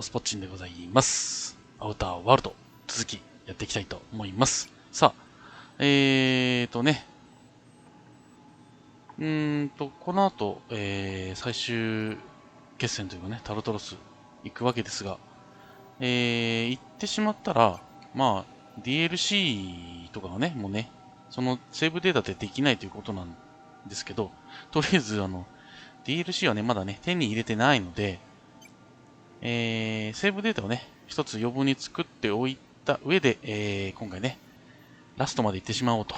おすぽっちんでございます。アウターワールド、続きやっていきたいと思います。さあ、この後、最終決戦というかね、タルタロス行くわけですが、行ってしまったら、まあ、DLC とかがね、もうね、そのセーブデータでできないということなんですけど、とりあえずDLC はね、まだね、手に入れてないので、セーブデータをね、一つ余分に作っておいた上で、今回ね、ラストまで行ってしまおうと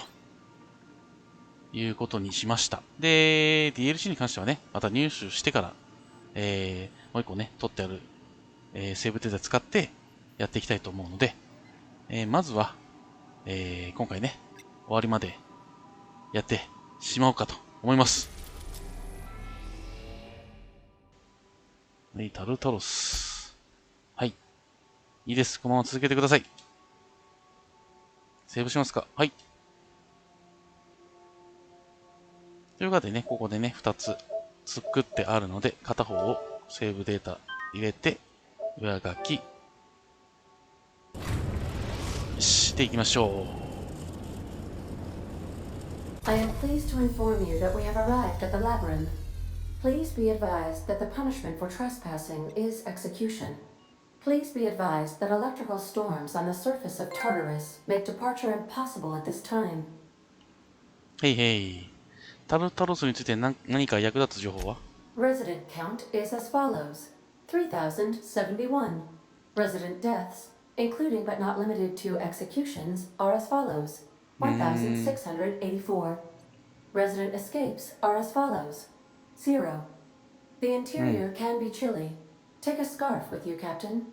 いうことにしました。で、DLC に関してはね、また入手してから、もう一個ね、取ってある、セーブデータ使ってやっていきたいと思うので、まずは、今回ね、終わりまでやってしまおうかと思います。タルタロス。はい。いいです。このまま続けてください。セーブしますか？はい。ということでね、ここでね、2つ作ってあるので、片方をセーブデータ入れて、上書き。よし、でいきましょう。I am pleased to inform you that we have arrived at the labyrinth. Please be advised that the punishment for trespassing is execution. Please be advised that electrical storms on the surface of Tartarus make departure impossible at this time. へいへい。タルタロスについて何か役立つ情報は？ Resident count is as follows: 3,071. Resident deaths, including but not limited to executions, are as follows: 1,684. Resident escapes are as follows: 0. The interior can be chilly. Take a scarf with you, Captain.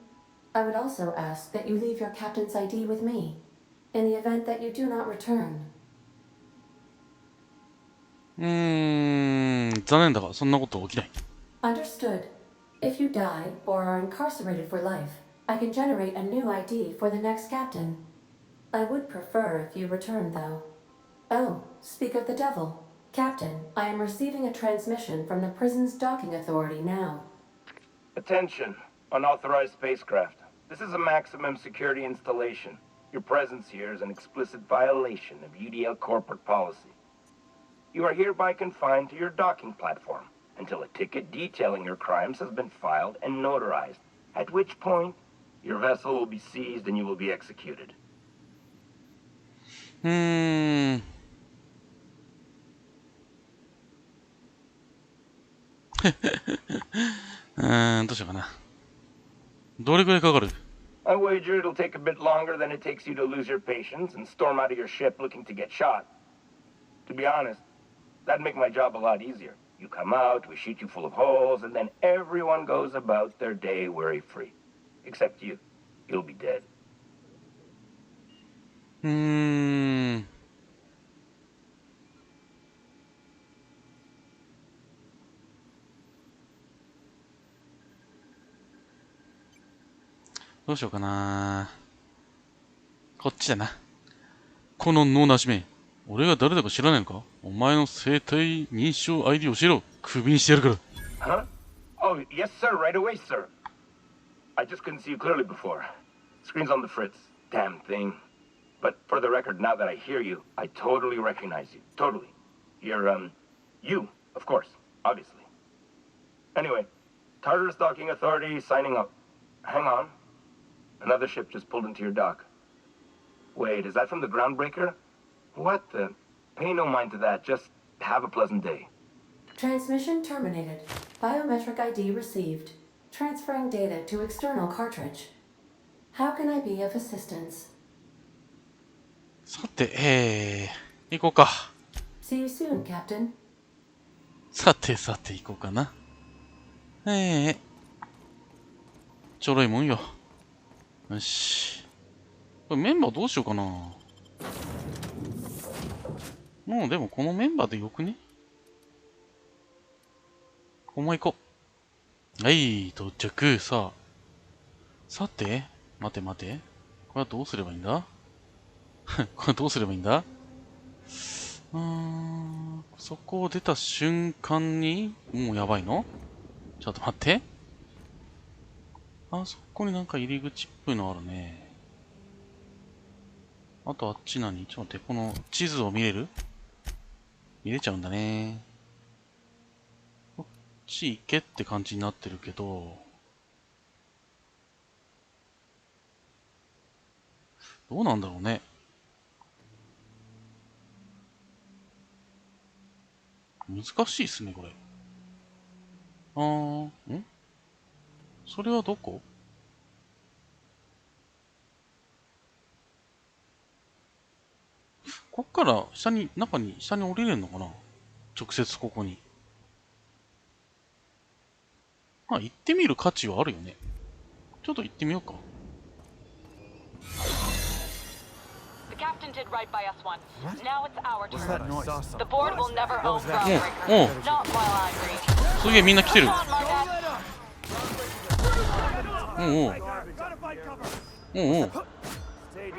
I would also ask that you leave your captain's ID with me, in the event that you do not return. 残念だが、そんなこと起きない。Understood. If you die or are incarcerated for life, I can generate a new ID for the next captain. I would prefer if you return, though. Oh, speak of the devil. Captain, I am receiving a transmission from the prison's docking authority now. Attention, unauthorized spacecraft. This is a maximum security installation. Your presence here is an explicit violation of UDL corporate policy. You are hereby confined to your docking platform until a ticket detailing your crimes has been filed and notarized, at which point your vessel will be seized and you will be executed. どうしようかな。どれくらいかかる？ I wager it'll take a bit longer than it takes you to lose your patience and storm out of your ship looking to get shot. To be honest, that'd make my job a lot easier. You come out, we shoot you full of holes, and then everyone goes about their day worry-free. Except you. You'll be dead. どうしようかな。こっちだな。この脳なしめ。俺が誰だか知らないのか？お前の生体認証 ID を教えろ。クビにしてやるから。Huh? Oh, yes, sir. Right away, sir. I just couldn't see you clearly before. Screen's on the fritz. Damn thing. But for the record, now that I hear you, I totally recognize you. Totally. You're, you, of course. Obviously. Anyway, Tartarus Docking Authority signing up. Hang on. Another ship just pulled into your dock. Wait, is that from the Groundbreaker? What the? Pay no mind to that. Just have a pleasant day. Transmission terminated. Biometric ID received. Transferring data to external cartridge. How can I be of assistance? さて、行こうか。See you soon, Captain. さて行こうかな。ちょろいもんよ。よし。これメンバーどうしようかな。もうでもこのメンバーでよくね？このまま行こう。はい、到着。さて、待て。これはどうすればいいんだ？これどうすればいいんだ？そこを出た瞬間に、もうやばいの？ちょっと待って。あそこになんか入り口っぽいのあるね。あとあっち何？ちょっと待って、この地図を見れる？見れちゃうんだね。こっち行けって感じになってるけど、どうなんだろうね。難しいっすね、これ。それはどこ？こっから中に、下に降りれるのかな？直接ここに。まあ、行ってみる価値はあるよね。ちょっと行ってみようか。The captain did right by us once. Now it's our What's that turn. noise? The board will never own おう groundbreakers. おう Not while I read. すげえみんな来てる。 Come on, Marquette. おうおうおうおう Stay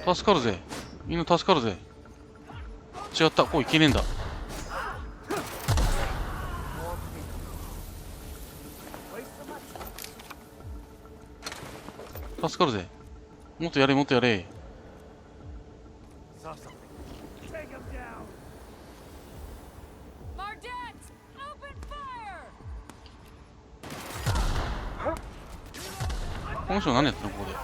down. 助かるぜ。みんな助かるぜ。違った。こういけねえんだ。助かるぜ。もっとやれ、もっとやれ。 Saw something. Take him down. Marquette, open fire. この人何やってんのここで。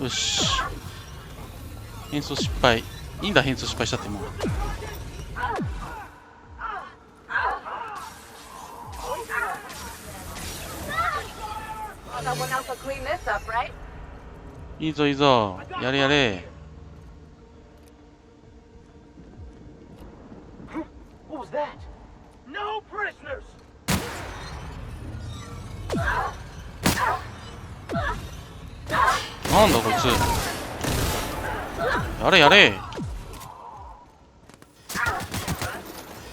よし。変装失敗。いいんだ、変装失敗したってもう。Someone else will clean this up, right? いいぞいいぞ。やれやれ。 What was that? No prisoners. なんだこいつ。やれやれ。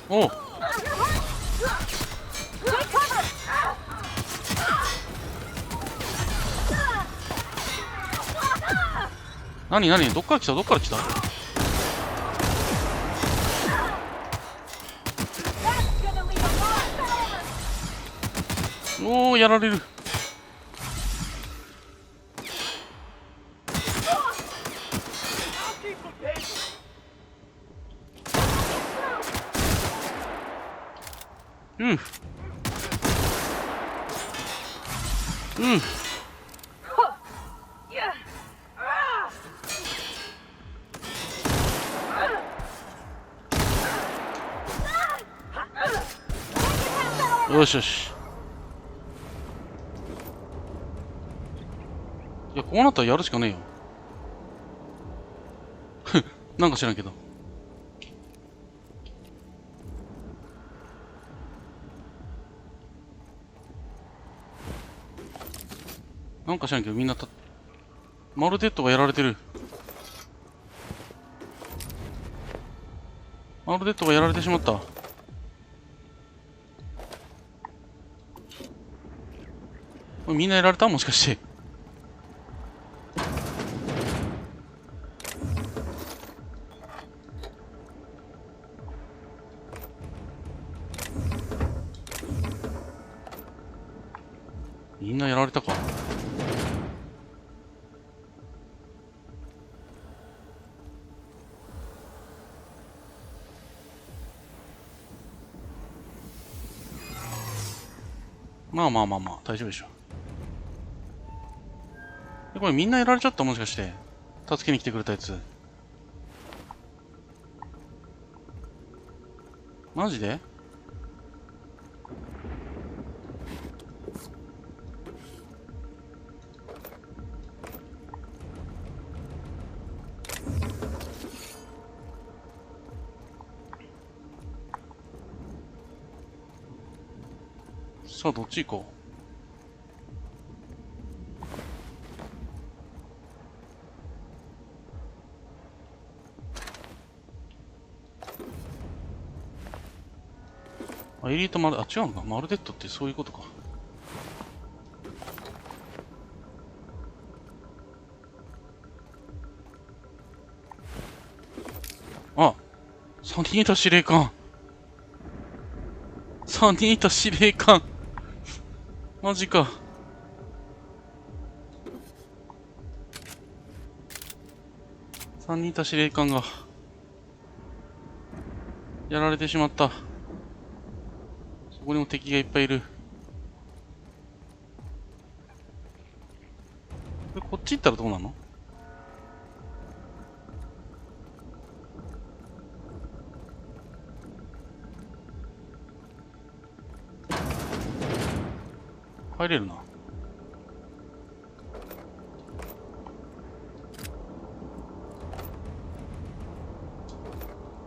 おう。何何どっから来たどっから来た。おおやられる。よしよし。いや、こうなったらやるしかねえよ。なんか知らんけど。なんか知らんけど、みんなマルテットがやられてる。マルテットがやられてしまった。これみんなやられたもしかして。みんなやられたか。まあまあまあまあ、大丈夫でしょ。これみんなやられちゃったもしかして。助けに来てくれたやつ。マジで？さあ、どっち行こう。エリートマル、あ、違うのか。マルデットってそういうことか。あ、3人いた司令官。3人いた司令官。マジか。3人いた司令官が、やられてしまった。そこにも敵がいっぱいいる。こっち行ったらどうなの？入れるな。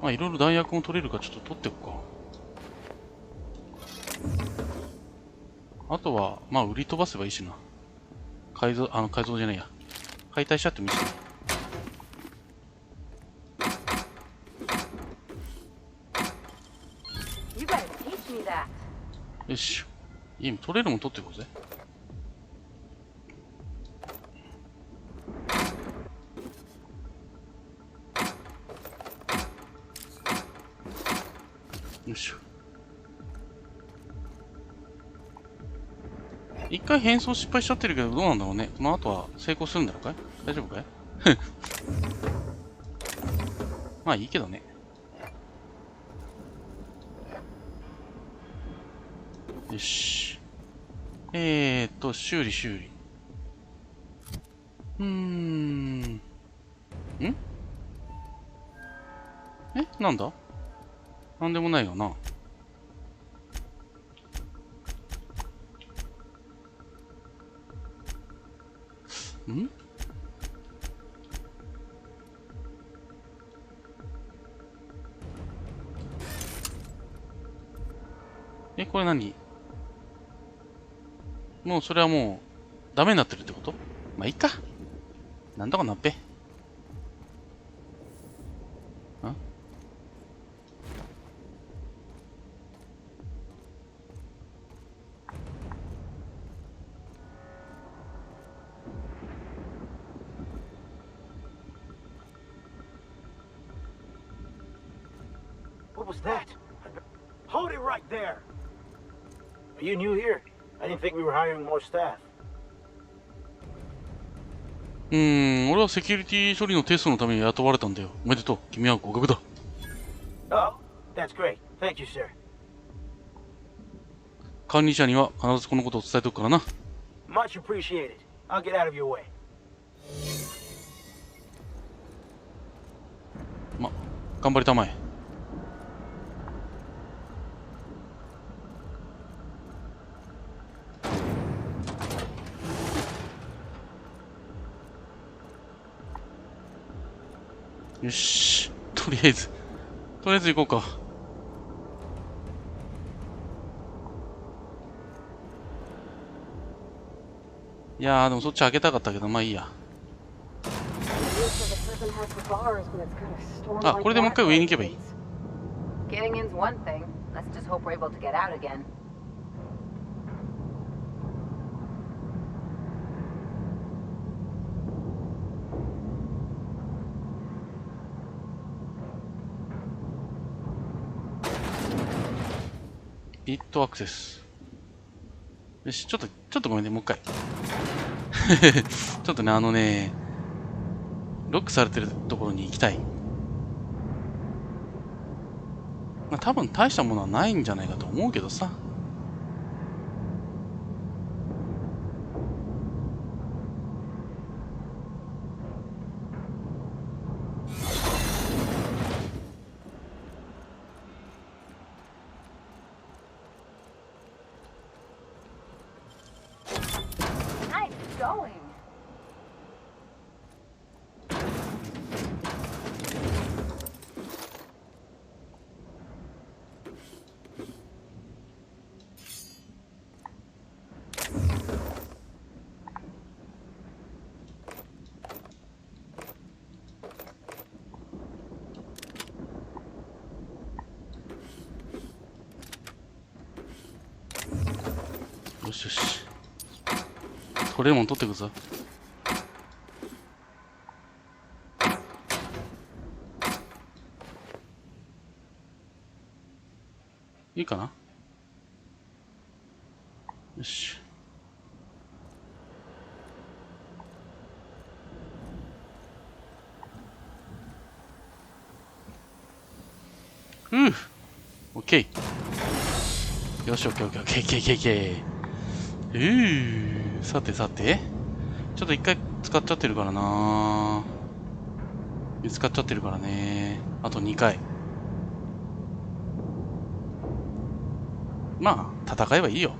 まあいろいろ弾薬も取れるからちょっと取っておくか。あとは、まあ売り飛ばせばいいしな。改造じゃないや。解体しちゃってもいいし。You gotta teach me that. よし。いい、取れるもん取っていこうぜ。よいしょ。一回変装失敗しちゃってるけど、どうなんだろうね。この後は成功するんだろうかい？大丈夫かい？まあいいけどね。よし。修理。ん？なんだ？なんでもないよな。これ何？もうそれはもうダメになってるってこと？まあいいか。なんとかなっぺ。What was that? Hold it right there! Are you new here? I didn't think we were hiring more staff. 俺はセキュリティ処理のテストのために雇われたんだよ。おめでとう。君は合格だ。Oh, that's great. Thank you, sir. 管理者には必ずこのことを伝えておくからな。Much appreciated. I'll get out of your way. 頑張りたまえ。よし。とりあえず行こうか。いやー、でもそっち開けたかったけど、まあいいや。あ、これでもう一回上に行けばいい。Getting in's one thing. Let's just hope we're able to get out again. ビットアクセス。よし、ちょっとごめんね、もう一回。ちょっとね、ロックされてるところに行きたい。まあ多分大したものはないんじゃないかと思うけどさ。Nice going. よしよし。取れるもん取ってくぞ。いいかな？よし。オッケー。よし、オッケーオッケーオッケーオッケーオッケーオッケー。さてさて。ちょっと一回使っちゃってるからな。見つかっちゃってるからね。あと2回。まあ、戦えばいいよ。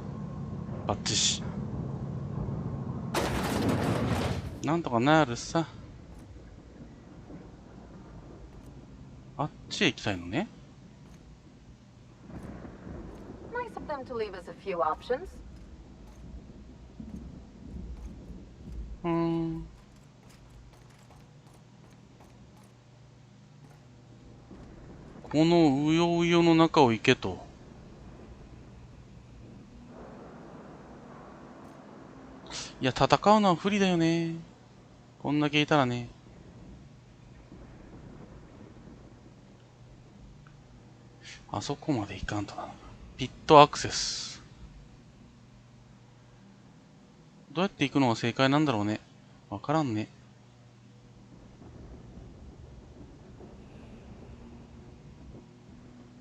バッチシ。なんとかなるさ。あっちへ行きたいのね。Nice of them to leave us a few options. このうようよの中を行けと。いや、戦うのは不利だよね。こんだけいたらね。あそこまで行かんとな。ピットアクセス。どうやって行くのが正解なんだろうね。わからんね。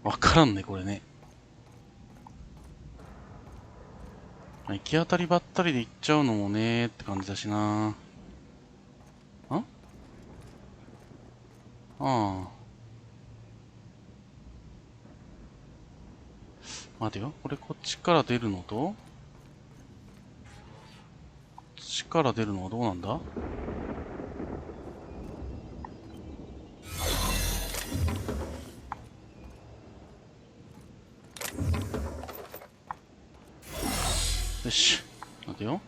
わからんね、これね。行き当たりばったりで行っちゃうのもねーって感じだしな。ああ。待てよ。これこっちから出るのと、こっちから出るのはどうなんだ？よし。待てよ。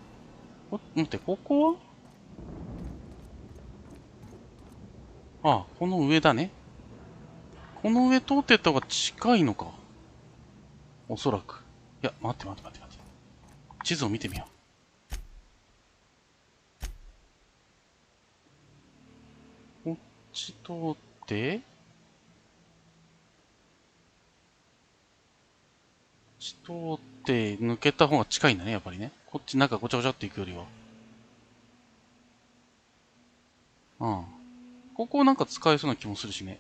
待って、ここはあ、この上だね。この上通ってった方が近いのか。おそらく。いや、待って。地図を見てみよう。こっち通って、抜けた方が近いんだね、やっぱりね。こっちなんかごちゃごちゃって行くよりは。うん。ここなんか使えそうな気もするしね。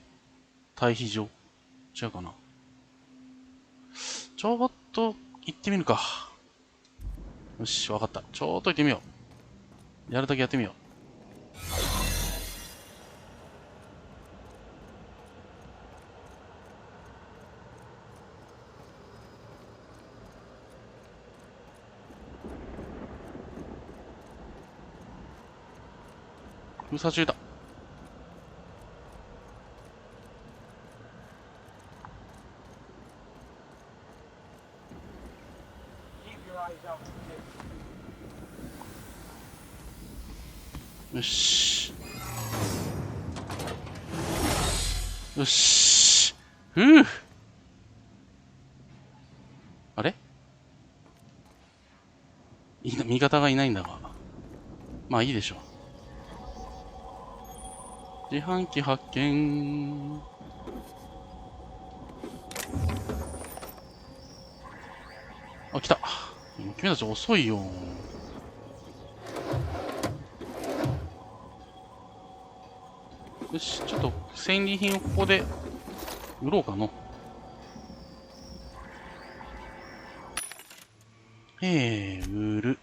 対比上。違うかな。ちょっと行ってみるか。よし、わかった。ちょっと行ってみよう。やるだけやってみよう。封鎖中だ。よし。よし。あれ味方がいないんだが。まあいいでしょう。自販機発見。あ、来た。君たち遅いよ。よし、ちょっと戦利品をここで売ろうかの。売る。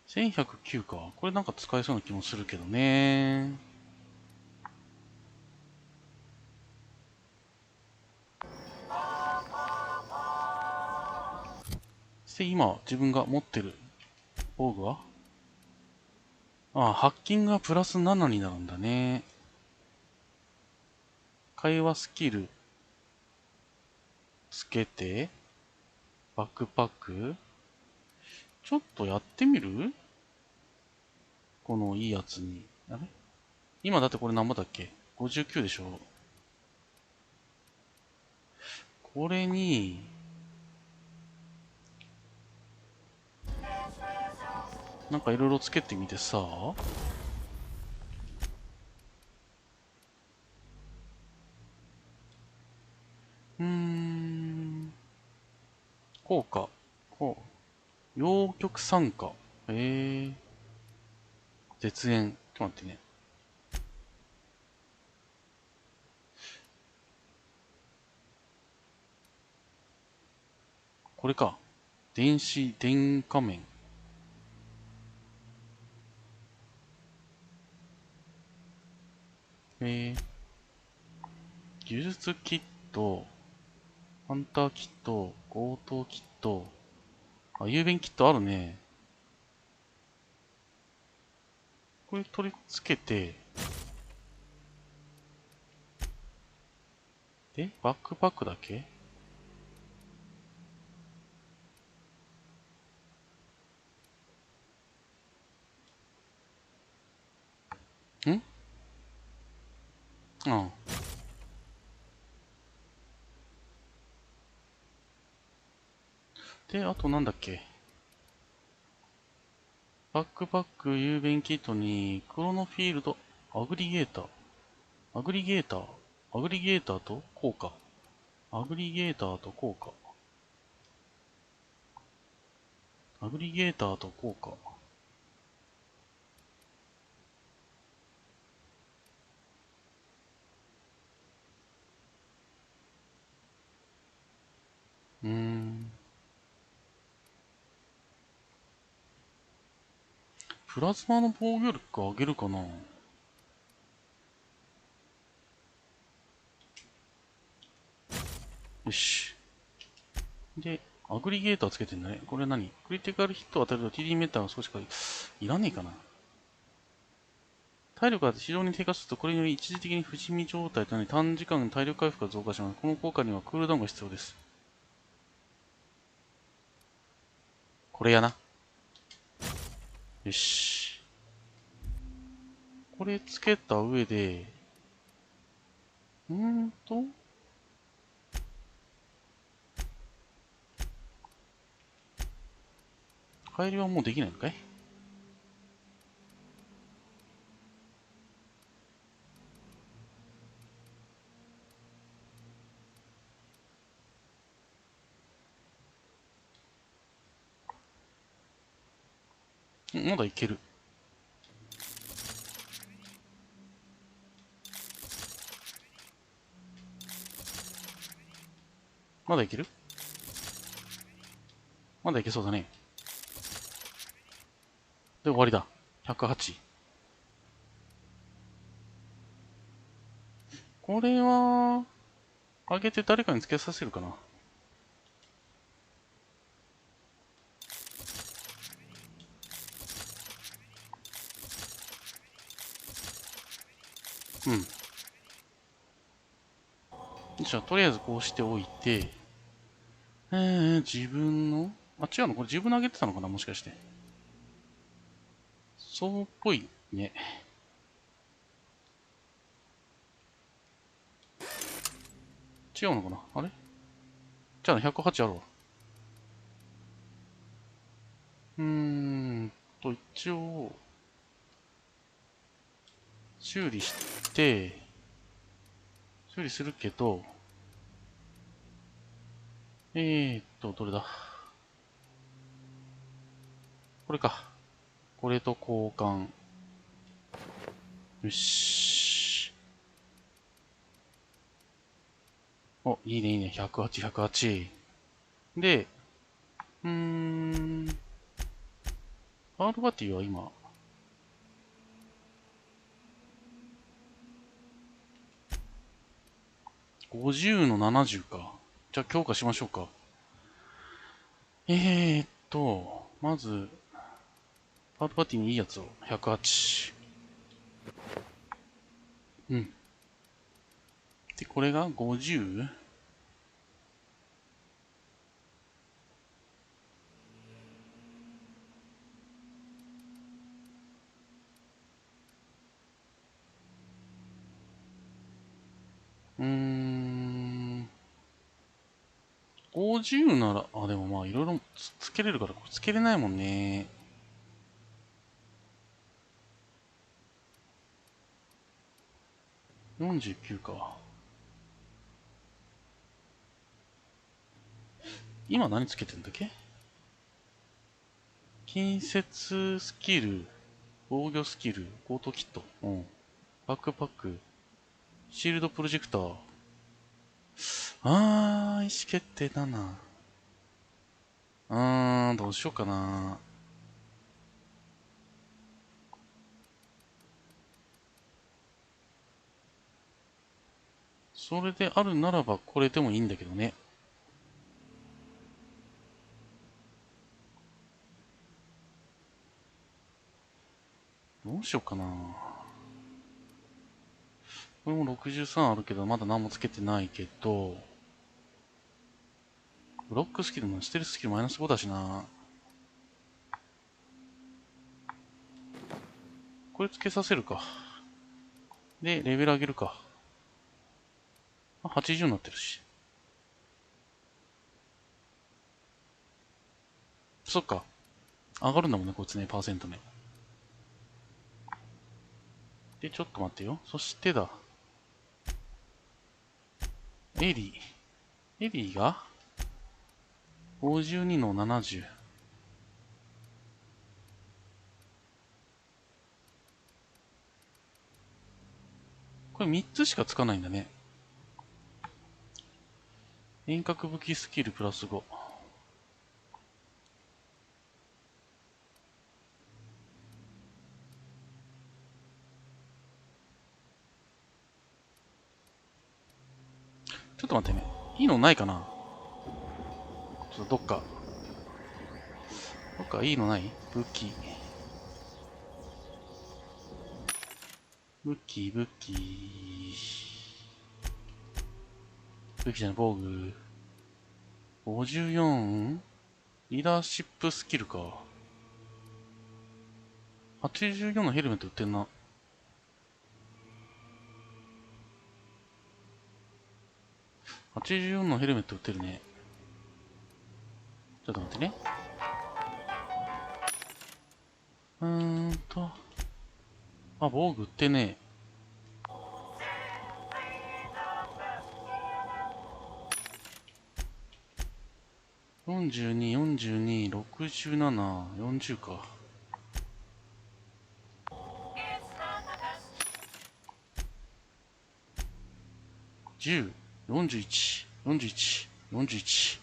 1109か。これなんか使えそうな気もするけどね。して今自分が持ってる防具はハッキングがプラス7になるんだね。会話スキルつけて、バックパックちょっとやってみる？このいいやつに。あれ今だってこれ何ぼだっけ？ 59 でしょ。これに、なんかいろいろつけてみてさ。効果。ほう。陽極酸化。絶縁。ちょっと待ってね。これか。電子電化面。技術キット、ハンターキット、強盗キット。あ、郵便キットあるね。これ取り付けて、で、バックパックだけんうん。で、あとなんだっけ。バックパック、郵便キットに、クロノフィールド、アグリゲーター。アグリゲーター。アグリゲーターと効果。アグリゲーターと効果。アグリゲーターと効果。プラズマの防御力上げるかな。よし。で、アグリゲーターつけてんだね。これ何クリティカルヒットを与えると TD メーターが少しかいらねえかな。体力が非常に低下すると、これにより一時的に不死身状態となり短時間体力回復が増加します。この効果にはクールダウンが必要です。これやな。よし。これつけた上で、帰りはもうできないのかい？まだいける。まだいける？まだいけそうだね。で、終わりだ。108。これは、あげて誰かにつけさせるかな。うん。じゃあ、とりあえずこうしておいて、自分の、あ、違うのこれ自分のあげてたのかなもしかして。そうっぽいね。違うのかなあれじゃあ、108あるわ。一応、修理して、修理するけど、どれだこれか。これと交換。よし。お、いいねいいね。108、108。で、パールバティは今、50の70か。じゃあ強化しましょうか。まず、パートパーティーにいいやつを、108。うん。で、これが 50？ 50なら、あ、でもまあいろいろつけれるから、つけれないもんね。49か。今何つけてんだっけ近接スキル、防御スキル、ゴートキット、うん。バックパック、シールドプロジェクター。意思決定7。どうしようかな。それであるならばこれでもいいんだけどね。どうしようかな。これも63あるけど、まだ何もつけてないけど、ブロックスキルもステルススキルマイナス5だしな。これつけさせるか。で、レベル上げるか。80になってるし。そっか。上がるんだもんね、こいつね、パーセントね。で、ちょっと待ってよ。そしてだ。エリー。エリーが52の70。これ3つしかつかないんだね。遠隔武器スキルプラス5。ちょっと待ってね。いいのないかな？ちょっとどっかいいのない？武器。武器じゃない、防具。54？ リーダーシップスキルか。84のヘルメット売ってんな。84のヘルメット売ってるね。ちょっと待ってね。防具売ってねえ。42、42、67、40か。10、41、41、41。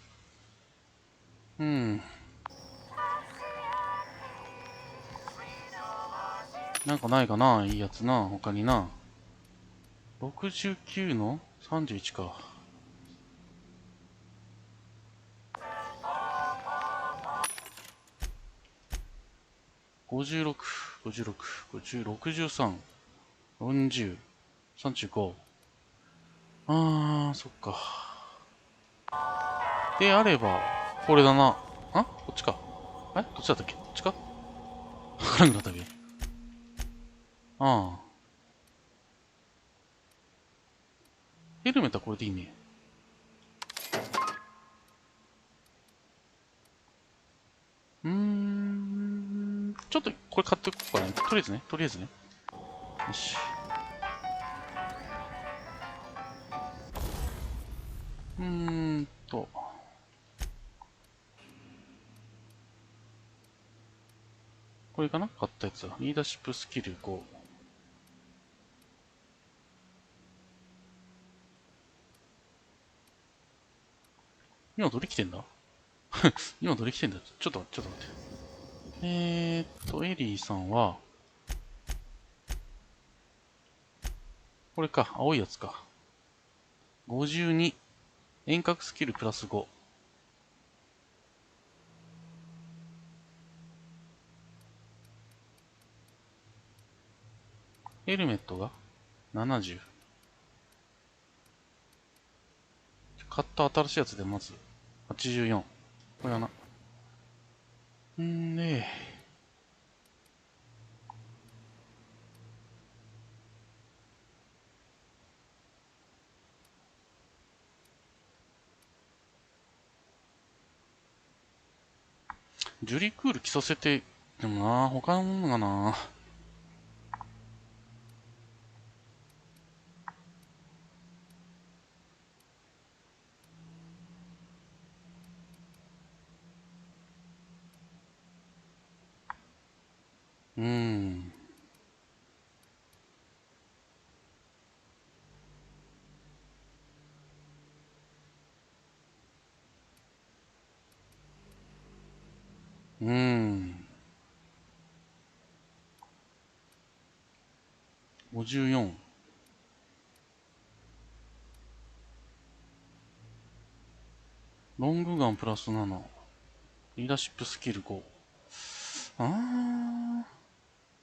なんかないかな、いいやつな、他にな。69の31か。56、56、50、63、40、35。そっか。であれば、これだな。こっちか。どっちだったっけ？こっちか？わからんくなったっけ？ヘルメットはこれでいいね。ちょっとこれ買っておこうかね。とりあえずね。よし。これかな？買ったやつだ。リーダーシップスキル5。今どれ来てんだ？今どれ来てんだ？ちょっと待って。エリーさんは、これか、青いやつか。52、遠隔スキルプラス5。ヘルメットが70。買った新しいやつでまず84。これはな。ジュリクール着させて、でもな、他のものがな。ん。54。ロングガンプラス7。リーダーシップスキル5。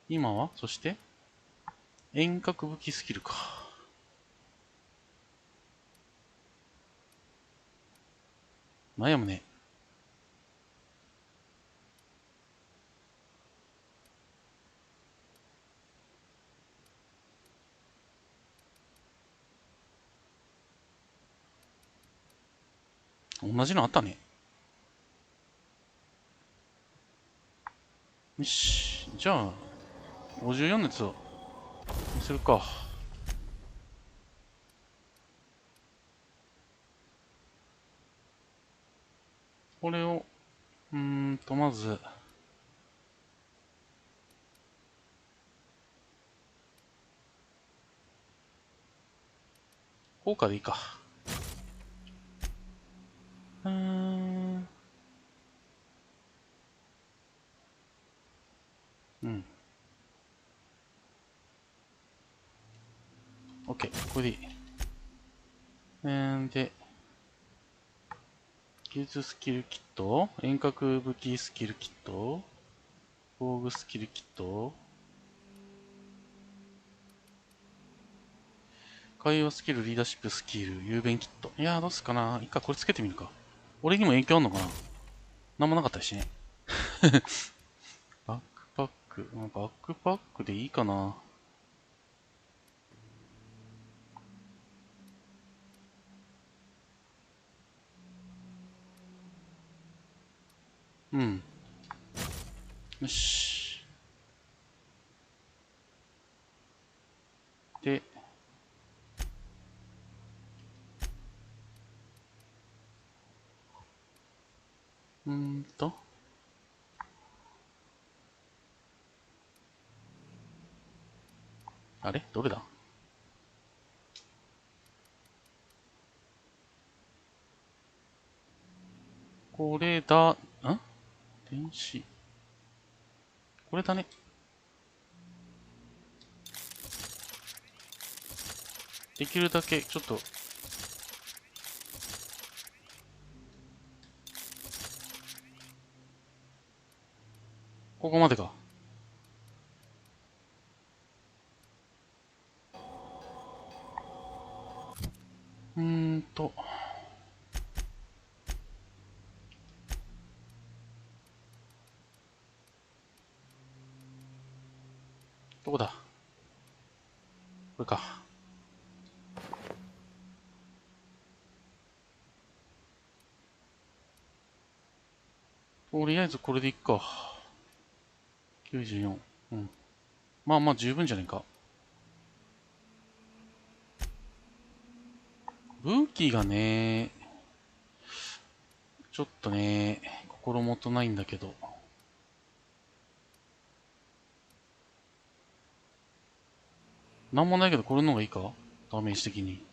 今はそして、遠隔武器スキルか。悩むね。同じのあったね。よし。じゃあ、54のやつをにするか。これを、まず、効果でいいか。OK。これでいい。で、技術スキルキット、遠隔武器スキルキット、防具スキルキット、会話スキル、リーダーシップスキル、雄弁キット。いやー、どうすっかな。一回これつけてみるか。俺にも影響あんのかな。なんもなかったしね。バックパック。バックパックでいいかな。よし。で、あれどれだこれだ、電子。これだね。できるだけ、ちょっと、ここまでか。どこだこれか。とりあえずこれでいっか。94。まあまあ十分じゃねえか。武器がね、ちょっとね、心もとないんだけど。なんもないけどこれの方がいいかダメージ的に。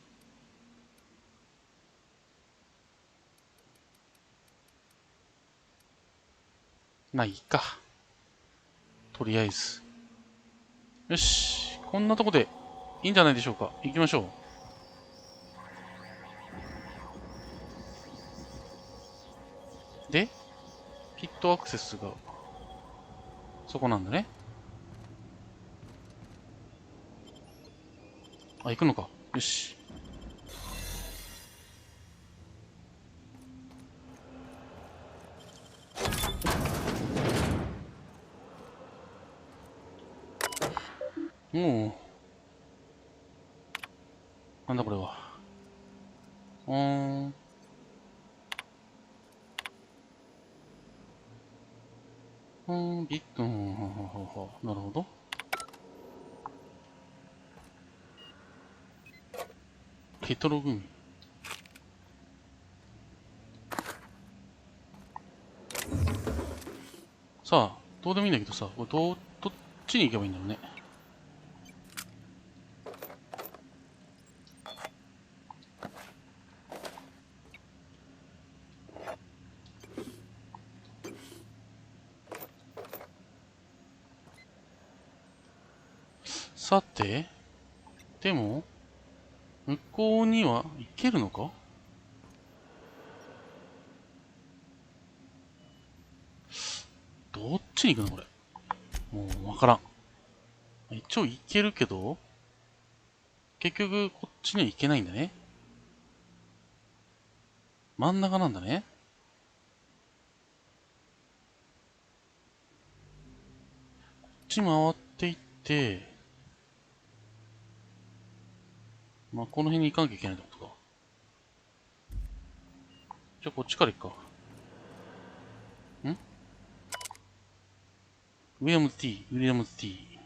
ないか。とりあえず。よし。こんなとこでいいんじゃないでしょうか。行きましょう。で、キットアクセスが、そこなんだね。あ、行くのか。よし。もう、なんだこれは。ビッグ、なるほど。ケトログミ。さあ、どうでもいいんだけどさ、これどうちに行けばいいんだろうね。さて、でも、向こうには行けるのか？どっちに行くのこれ。もうわからん。一応行けるけど、結局こっちには行けないんだね。真ん中なんだね。こっち回っていって、まあ、この辺に行かなきゃいけないってことか。じゃあこっちから行くか。ウィリアムズ T、ウィリアムズ T。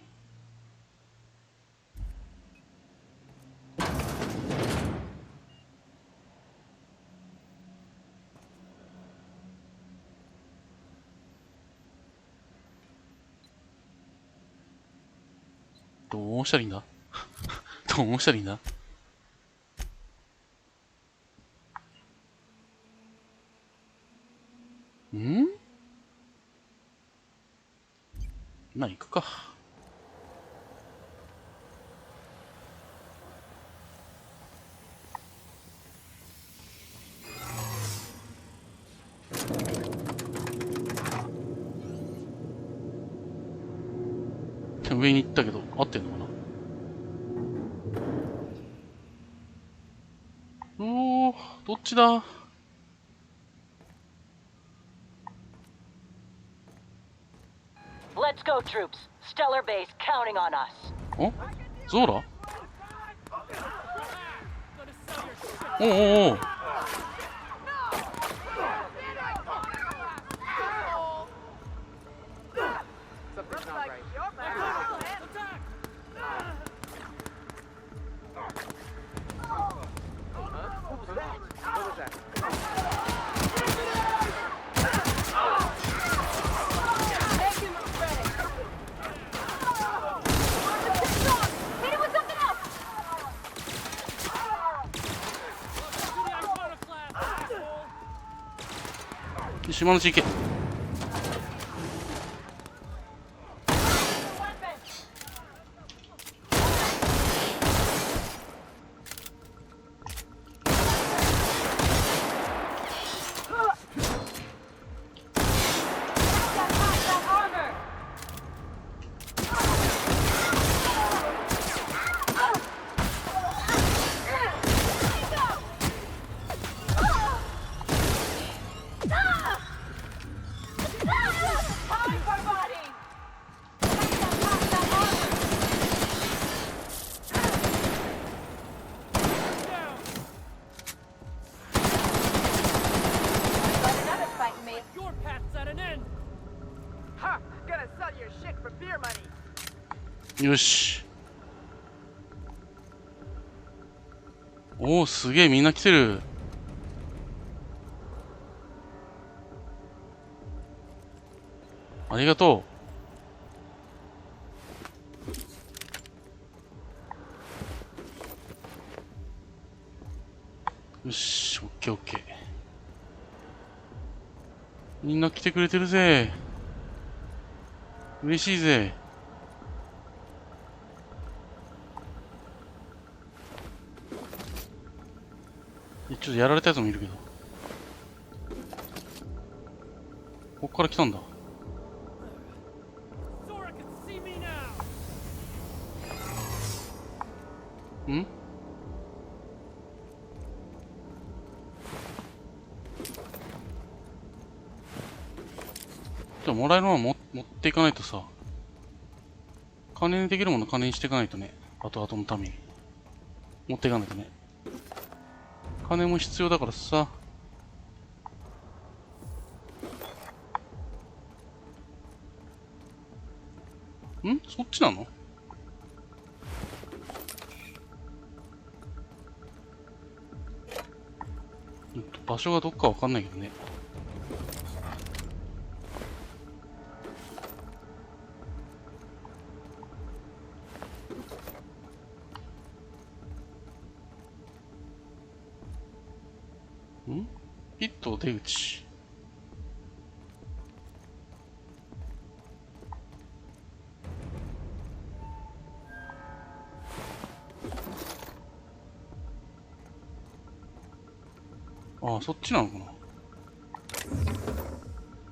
どうしたらいいんだどうしたらいいんだ。まあ行くか。上に行ったけど合ってんのかな。どっちだ。Let's go, troops. Stellar base counting on us. おゾーラ。おおおお。島の地行け。よし。おお、すげえ、みんな来てる。ありがとう。よし、オッケーオッケー。みんな来てくれてるぜ。嬉しいぜ。ちょっとやられたやつもいるけど。こっから来たんだ。ん？じゃあもらえるもの持っていかないとさ。金にできるもの金にしていかないとね。後々のために。持っていかないとね。金も必要だからさ。そっちなの？場所がどっかわかんないけどね。ピット出口。ああ、そっちなのかな。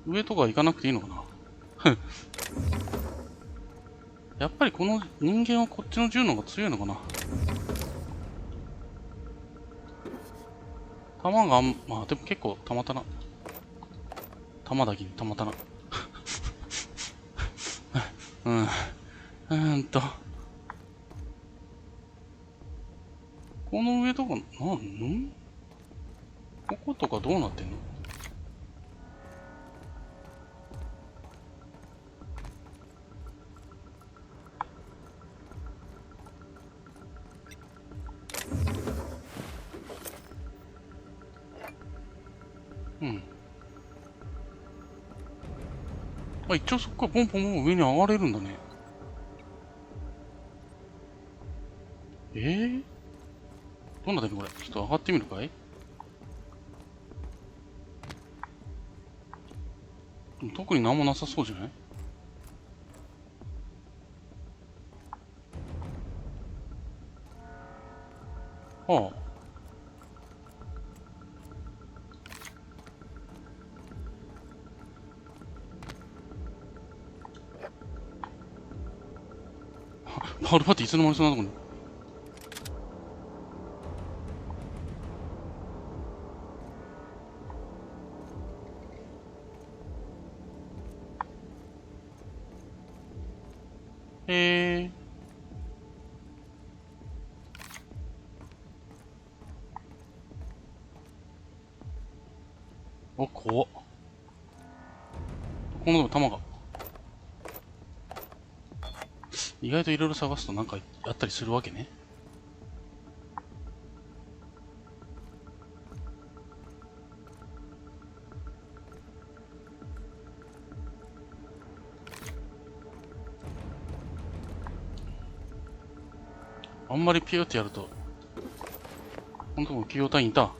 上とか行かなくていいのかな。やっぱりこの人間はこっちの銃の方が強いのかな。弾がまあでも結構たまたな。弾だけにたまたな。うん。この上とか、こことかどうなってんの？うん。あ、一応そこからポンポンポン上に上がれるんだね。どうなってんのこれ。ちょっと上がってみるかい？特になんもなさそうじゃない？はあ。パルパっていつの間にそんなとこに。あ、怖っ。この弾が。意外といろいろ探すとなんかあったりするわけね。あんまりピューってやると、このとこ企業隊員いた。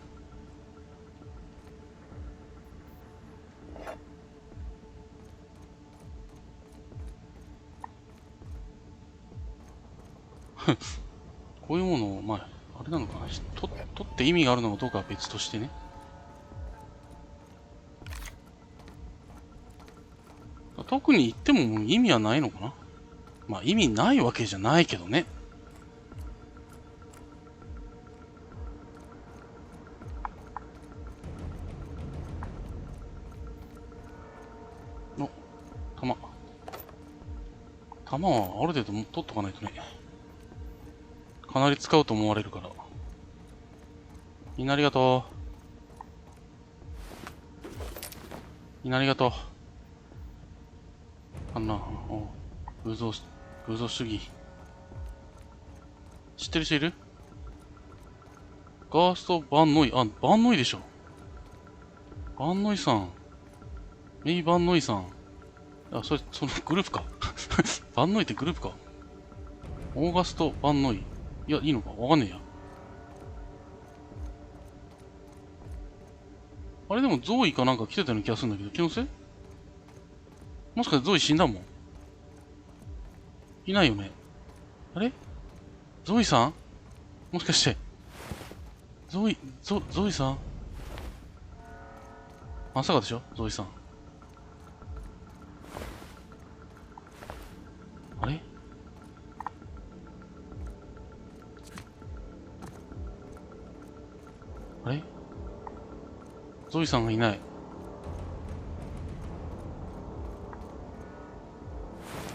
こういうものを、まあ、あれなのかな、取って意味があるのかどうかは別としてね。特に言っても意味はないのかな。まあ意味ないわけじゃないけどね。お、弾はある程度取っとかないとね。かなり使うと思われるから。みんなありがとう。みんなありがとう。偶像主義。知ってる人いる？ガースト・バンノイ。あ、バンノイでしょ。バンノイさん。メイ・バンノイさん。あ、そのグループか。バンノイってグループか。オーガスト・バンノイ。いや、いいのかわかんねえや。あれでもゾーイかなんか来てたような気がするんだけど、気のせい？もしかしてゾーイ死んだもん？いないよね。あれ？ゾイさん？もしかして。ゾイさん？まさかでしょ？ゾイさん。あれ？あれ？ゾイさんがいない。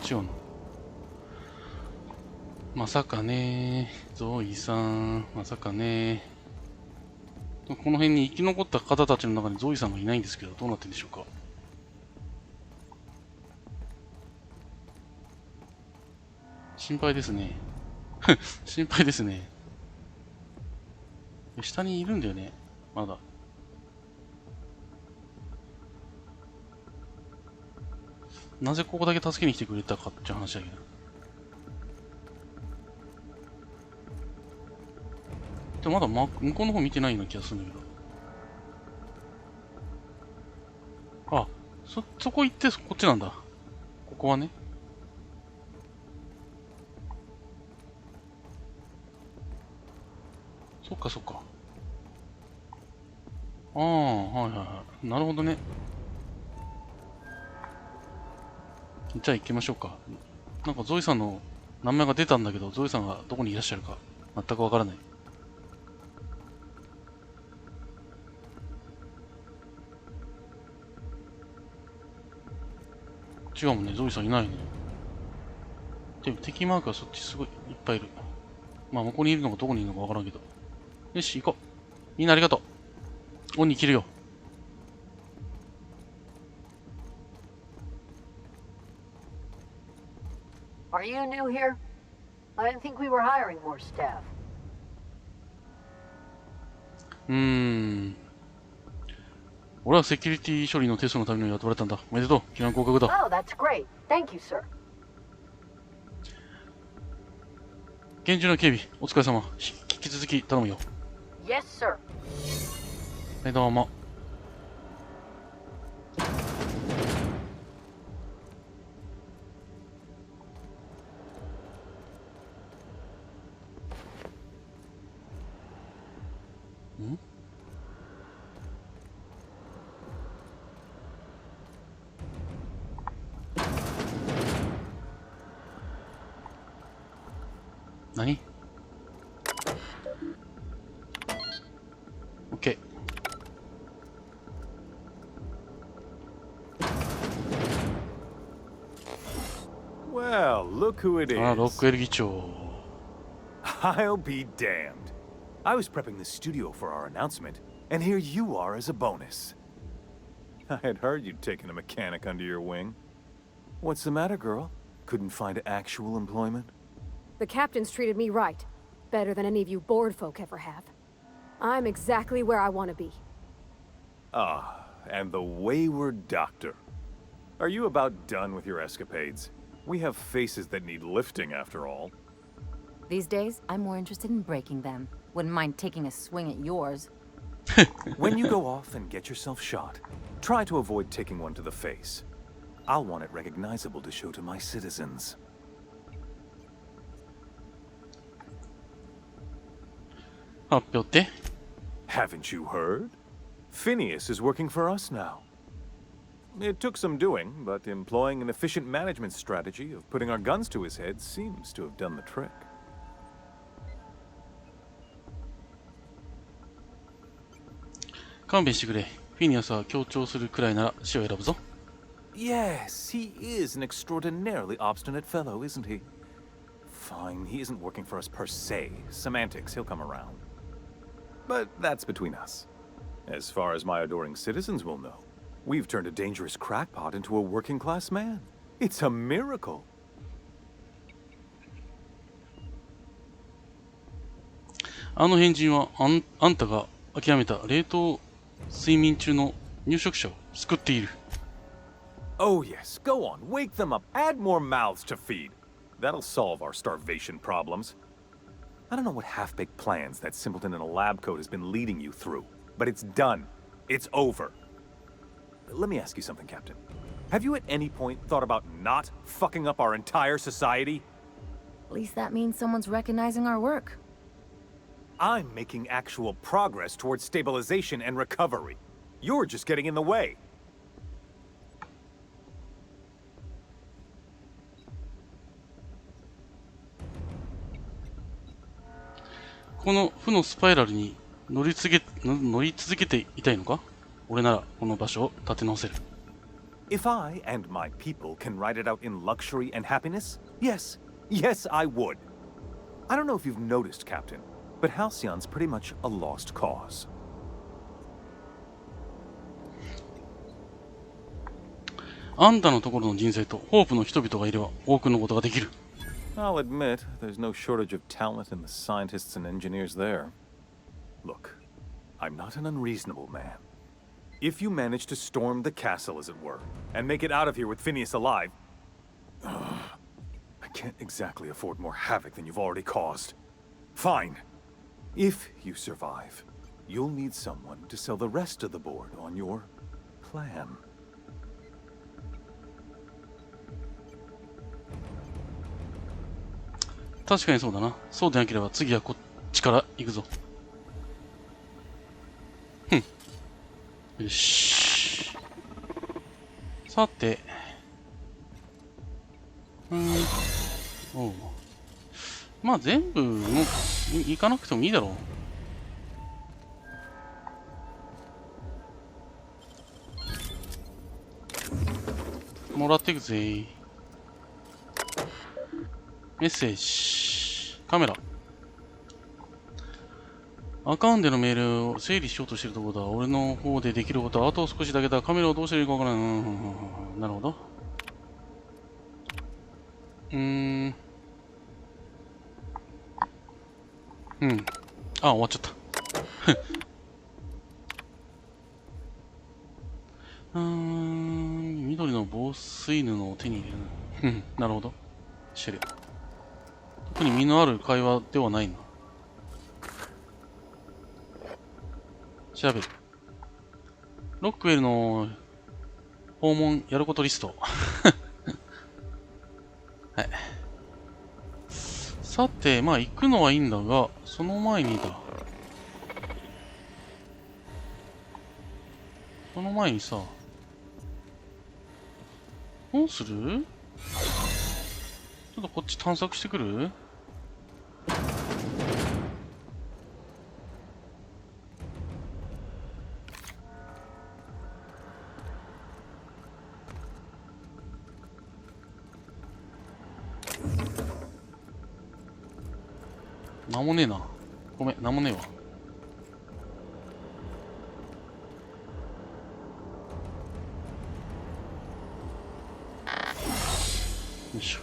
違うの？まさかねー。ゾイさん。まさかねー。この辺に生き残った方たちの中にゾイさんがいないんですけど、どうなってるんでしょうか。心配ですね。心配ですね。下にいるんだよね。まだ。なぜここだけ助けに来てくれたかって話だけど。でもまだ向こうの方見てないような気がするんだけど。そこ行ってこっちなんだ。ここはね。そっかそっか。ああ、はいはいはい。なるほどね。じゃあ行きましょうか。なんかゾイさんの名前が出たんだけど、ゾイさんがどこにいらっしゃるか全くわからない。違うもんね、ゾイさんいないね。でも敵マークはそっちすごいいっぱいいる。まあ向こうにいるのかどこにいるのかわからんけど。よし、行こう。みんなありがとう。オンに切るよ。Are you new here? I didn't think we were hiring more staff. 俺はセキュリティ処理のテストのために雇われたんだ。おめでとう。君は合格だ。Oh, that's great. Thank you, sir. 厳重な警備、お疲れ様。引き続き頼むよ。Yes, sir. はい、どうも。ん？何？ OK。Well, look who it ああ、ロッ is. クエル議長。I'll be damned. I was prepping the studio for our announcement, and here you are as a bonus. I had heard you'd taken a mechanic under your wing. What's the matter, girl? Couldn't find actual employment? The captain's treated me right. Better than any of you bored folk ever have. I'm exactly where I want to be. Ah, and the wayward doctor. Are you about done with your escapades? We have faces that need lifting, after all. These days, I'm more interested in breaking them. Wouldn't mind taking a swing at yours. When you go off and get yourself shot, try to avoid taking one to the face. I'll want it recognizable to show to my citizens. 発表って？ Haven't you heard? Phineas is working for us now. It took some doing, but employing an efficient management strategy of putting our guns to his head seems to have done the trick. 勘弁してくれ。フィニアスは強調するくらいなら死を選ぶぞ。Yes, he is an extraordinarily obstinate fellow, isn't he? Fine, he isn't working for us per se. Semantics, he'll come around. But that's between us. As far as my adoring citizens will know, we've turned a dangerous crackpot into a working-class man. It's a miracle. あの変人はあんたが諦めた冷凍睡眠中の入植者を救っている。Oh yes, go on, wake them up, add more mouths to feed. That'll solve our starvation problems. I don't know what half-baked plans that simpleton in a lab coat has been leading you through, but it's done. It's over. Let me ask you something, Captain. Have you at any point thought about not fucking up our entire society? At least that means someone's recognizing our work. I'm making actual progress towards stabilization and recovery. You're just getting in the way. この負のスパイラルに乗り続けていたいのか？俺ならこの場所を立て直せる。If I and my people can ride it out in luxury and happiness, yes, yes, I would. I don't know if you've noticed, Captain, but Halcyon's pretty much a lost cause. あんたのところの人生とホープの人々がいれば多くのことができる。I'll admit, there's no shortage of talent in the scientists and engineers there. Look, I'm not an unreasonable man. If you manage to storm the castle, as it were, and make it out of here with Phineas alive, I can't exactly afford more havoc than you've already caused. Fine. If you survive, you'll need someone to sell the rest of the board on your plan. 確かにそうだな。そうでなければ次はこっちから行くぞ。よし。さて。おう。まあ全部の行かなくてもいいだろう。もらっていくぜ。メッセージ。カメラ。アカウントでのメールを整理しようとしてるところだ。俺の方でできることはあと少しだけだ。カメラをどうしたらいいかわからない。なるほど。あ、終わっちゃった。緑の防水布を手に入れる。なるほど。してる。特に身のある会話ではないな。調べる。ロックウェルの訪問やることリスト。はい。さて、まあ行くのはいいんだが、その前にだ。その前にさ、どうする？ちょっとこっち探索してくる？なんもねえな。ごめん、なんもねえわ。よいしょ。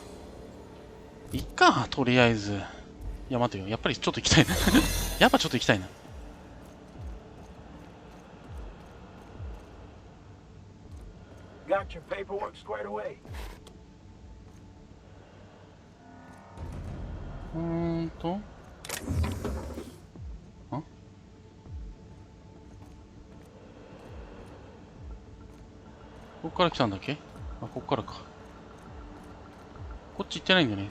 いっか、とりあえず。いや、待てよ。やっぱりちょっと行きたいな。やっぱちょっと行きたいな。Got your paperwork squared away. ここから来たんだっけ？あ、ここからか。こっち行ってないんだね。よ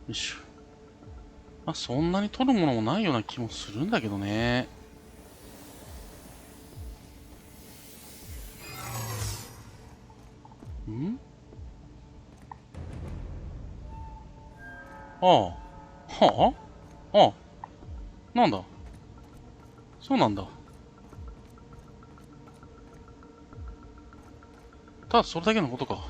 いしょ。まあ、そんなに取るものもないような気もするんだけどね。ああ。はあ？ああ。なんだ。そうなんだ。ただそれだけのことか。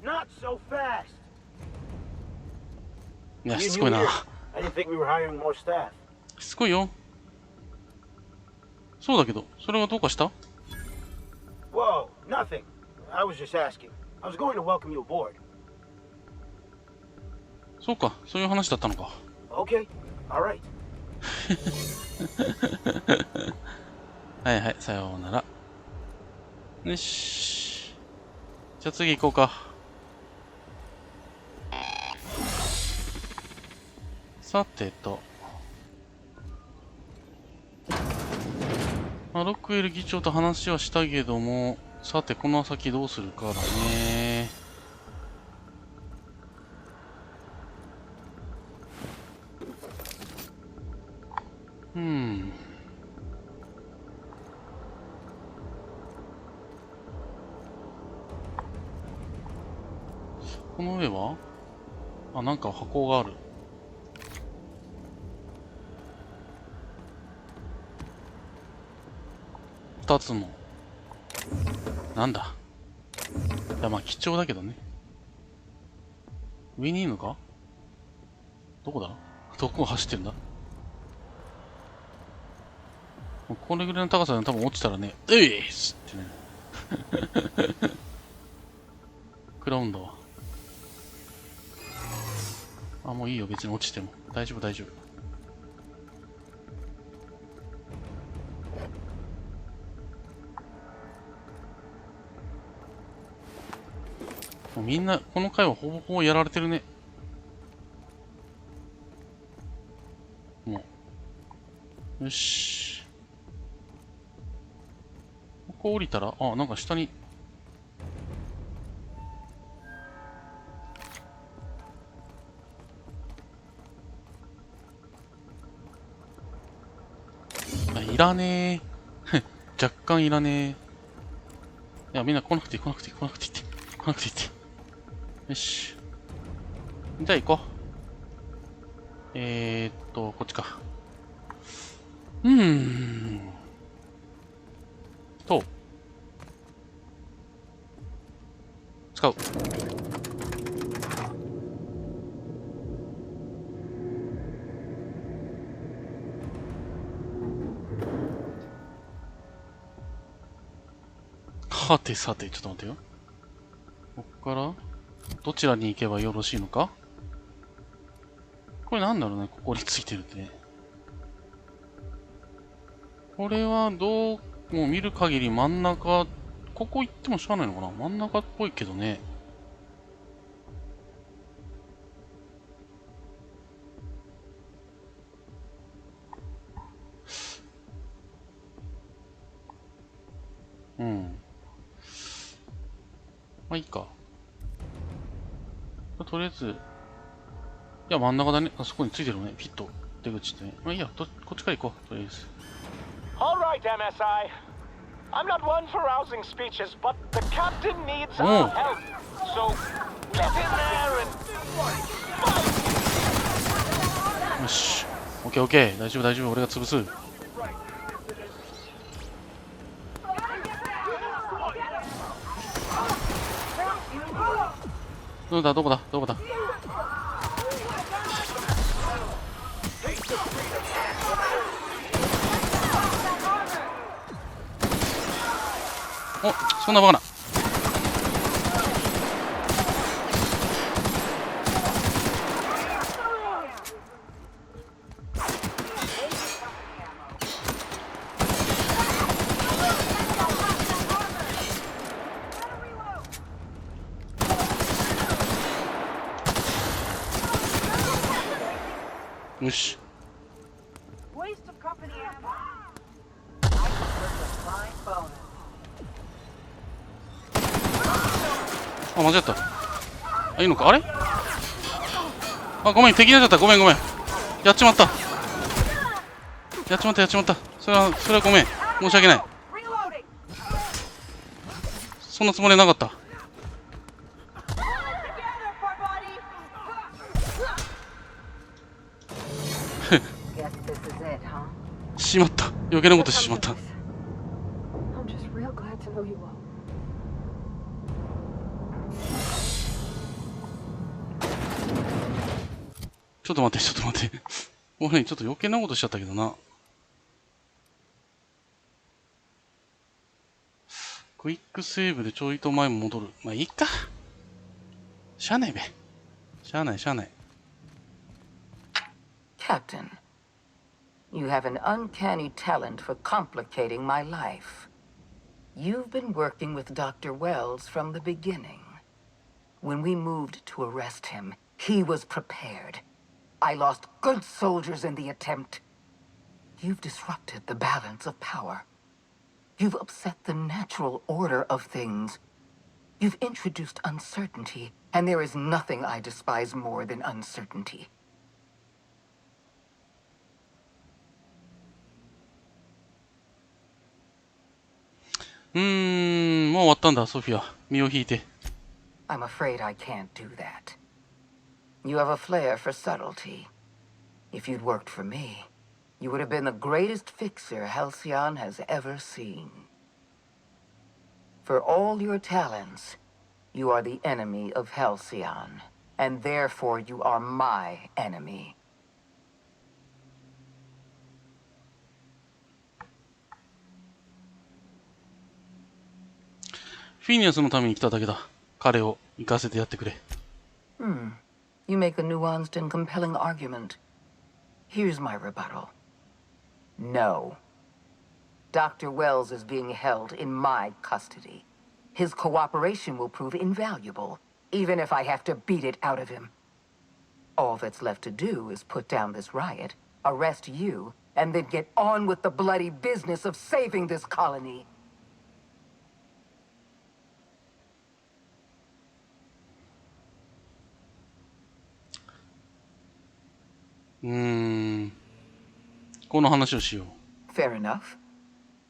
Not so fast. いや、 You しつ new こいな。 here? I didn't think we were hiring more staff. しつこいよ。そうだけど、それはどうかした？ Whoa, nothing. I was just asking. I was going to welcome you aboard. そうか、そういう話だったのか。Okay, all right. はいはい、さようなら。よし。じゃあ次行こうか。さてと。まあ、ロックウェル議長と話はしたけども、さてこの先どうするかだね。この上は？あ、なんか箱がある。二つの。なんだ。いや、まあ貴重だけどね。上にいるのか？どこだ？どこを走ってんだ？これぐらいの高さで多分落ちたらね、ういっすってね。食らうんだわ。あ、もういいよ、別に落ちても。大丈夫、大丈夫。もうみんな、この回はほぼほぼやられてるね。もう。よし。ここ降りたら、あ、なんか下に。いらねえ。若干いらねえ。いや、みんな来なくていい、来なくていい、来なくていいって。来なくていいって。よし。じゃあ行こう。こっちか。使う。はてさて、ちょっと待ってよ。こっから、どちらに行けばよろしいのか？これなんだろうね、ここについてるってね。これはどうも見る限り真ん中、ここ行ってもしゃあないのかな？真ん中っぽいけどね。うん。まあいいか。とりあえず、いや真ん中だね。あそこについてるね。ピット。出口ってね。まあいいや、こっちから行こう。とりあえず。All right, MSI. I'm not one for rousing speeches, but the captain needs our help. So get in there and よし。オッケーオッケー。大丈夫大丈夫。俺が潰す。どうだどこだどこだ。お、そんなバカな。よし。あ、間違った。あ、いいのか？あれ？あ、ごめん、敵になっちゃった。ごめん、ごめん。やっちまった。やっちまった、やっちまった。それはごめん。申し訳ない。そんなつもりはなかった。しまった。余計なことしてしまった。ちょっと待って、ちょっと待って。俺ちょっと余計なことしちゃったけどな。クイックセーブでちょいと前も戻る。まあいいか。しゃあないべ。しゃあない、しゃあない。Captain, you have an uncanny talent for complicating my life. You've been working with Dr. Wells from the beginning. When we moved to arrest him, he was prepared. I lost good soldiers in the attempt. You've disrupted the balance of power. You've upset the natural order of things. You've introduced uncertainty, and there is nothing I despise more than uncertainty. Hmm, もう終わったんだ、ソフィア。身を引いて。I'm afraid I can't do that. You have a flair for subtlety. If you'd worked for me, you would have been the greatest fixer Halcyon has ever seen. For all your talents, you are the enemy of Halcyon, and therefore you are my enemy. フィニアスのために来ただけだ。彼を行かせてやってくれ。Hmm. You make a nuanced and compelling argument. Here's my rebuttal. No. Dr. Wells is being held in my custody. His cooperation will prove invaluable, even if I have to beat it out of him. All that's left to do is put down this riot, arrest you, and then get on with the bloody business of saving this colony. この話をしよう。 Fair enough.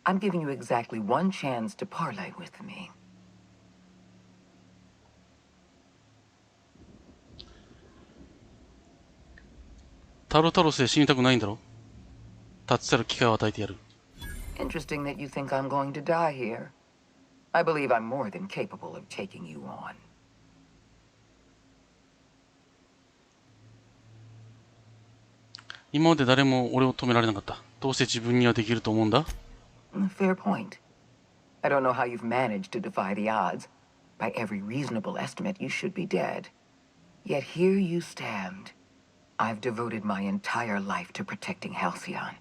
I'm giving you exactly one chance to parlay with me. タロタロスで死にたくないんだろ。立ち去る機会を与えてやる。 Interesting that you think I'm going to die here. I believe I'm more than capable of taking you on. 今まで誰も俺を止められなかった。どうして自分にはできると思うんだ？ Fair point. I don't know how you've managed to defy the odds. By every reasonable estimate, you should be dead. Yet here you stand. I've devoted my entire life to protecting Halcyon.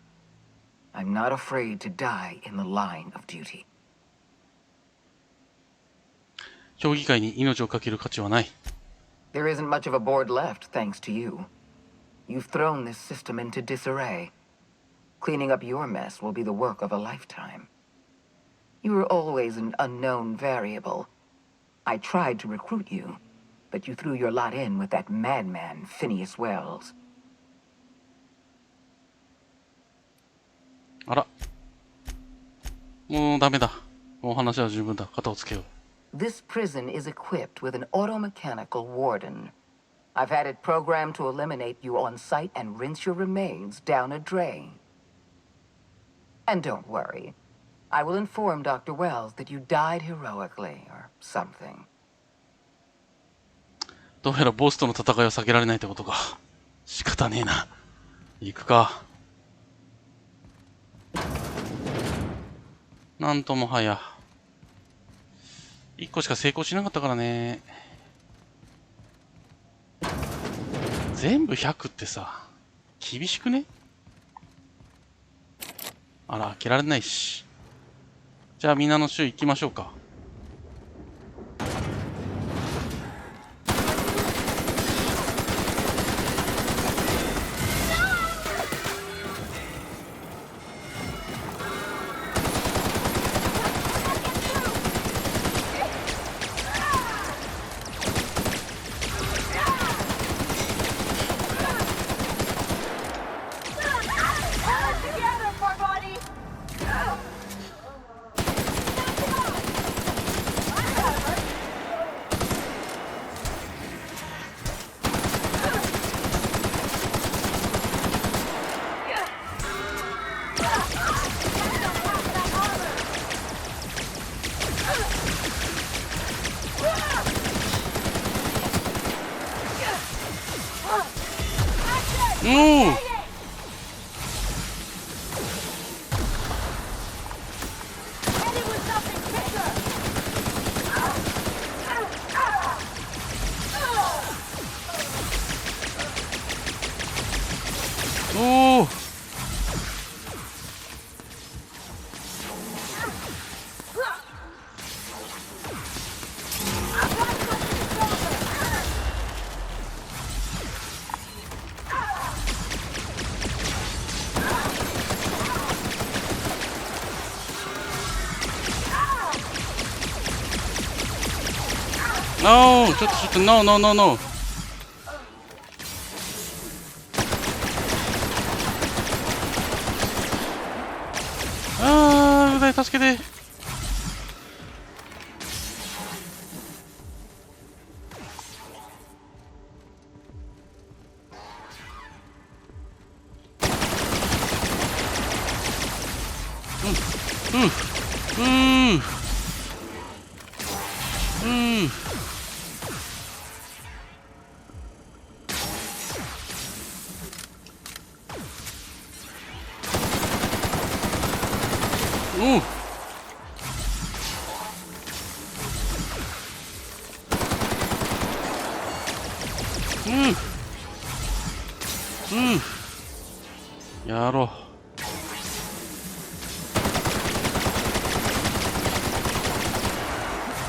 I'm not afraid to die in the line of duty. 評議会に命を懸ける価値はない。 There isn't much of a board left, thanks to you. You've thrown this system into disarray. Cleaning up your mess will be the work of a lifetime. You were always an unknown variable. I tried to recruit you, but you threw your lot in with that madman, Phineas Wells. あら。もうダメだ。もう話は十分だ。片をつけよう。 This prison is equipped with an automechanical warden. I've had it programmed to eliminate you on sight and rinse your remains down a drain. And don't worry. I will inform Dr. Wells that you died heroically, or something. どうやらボスとの戦いを避けられないってことか。仕方ねえな。行くか。なんともはや。1個しか成功しなかったからね。全部100ってさ、厳しくね？あら、開けられないし。じゃあみんなの週行きましょうか。おお。No! ちょっと No no no no! あー、うざい、助けて。うん。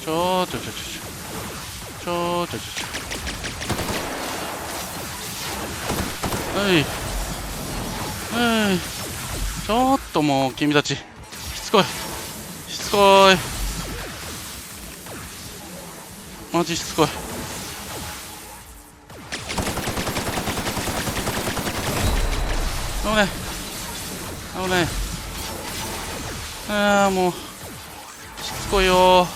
ちょちょちょちょちょちょちょちょはいはいちょっともう君たちしつこいしつこいマジしつこい危ない危ないああもうしつこいよ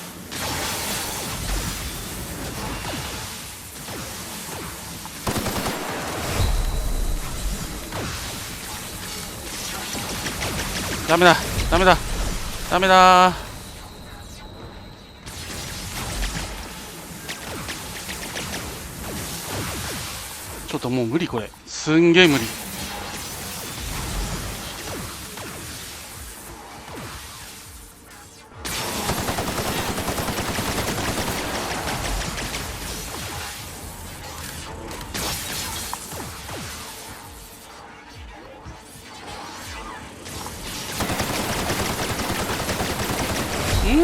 ダメだダメだダメだちょっともう無理これすんげえ無理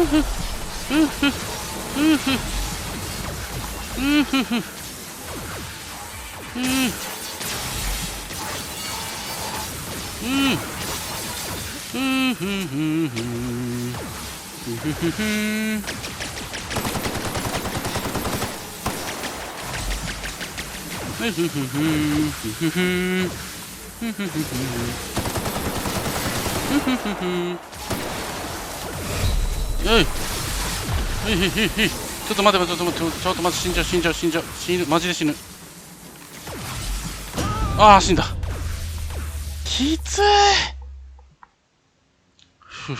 うふうふうふうふふおいちょっと待てちょっと待ってちょっと待って死ぬマジで死ぬああ死んだきついふう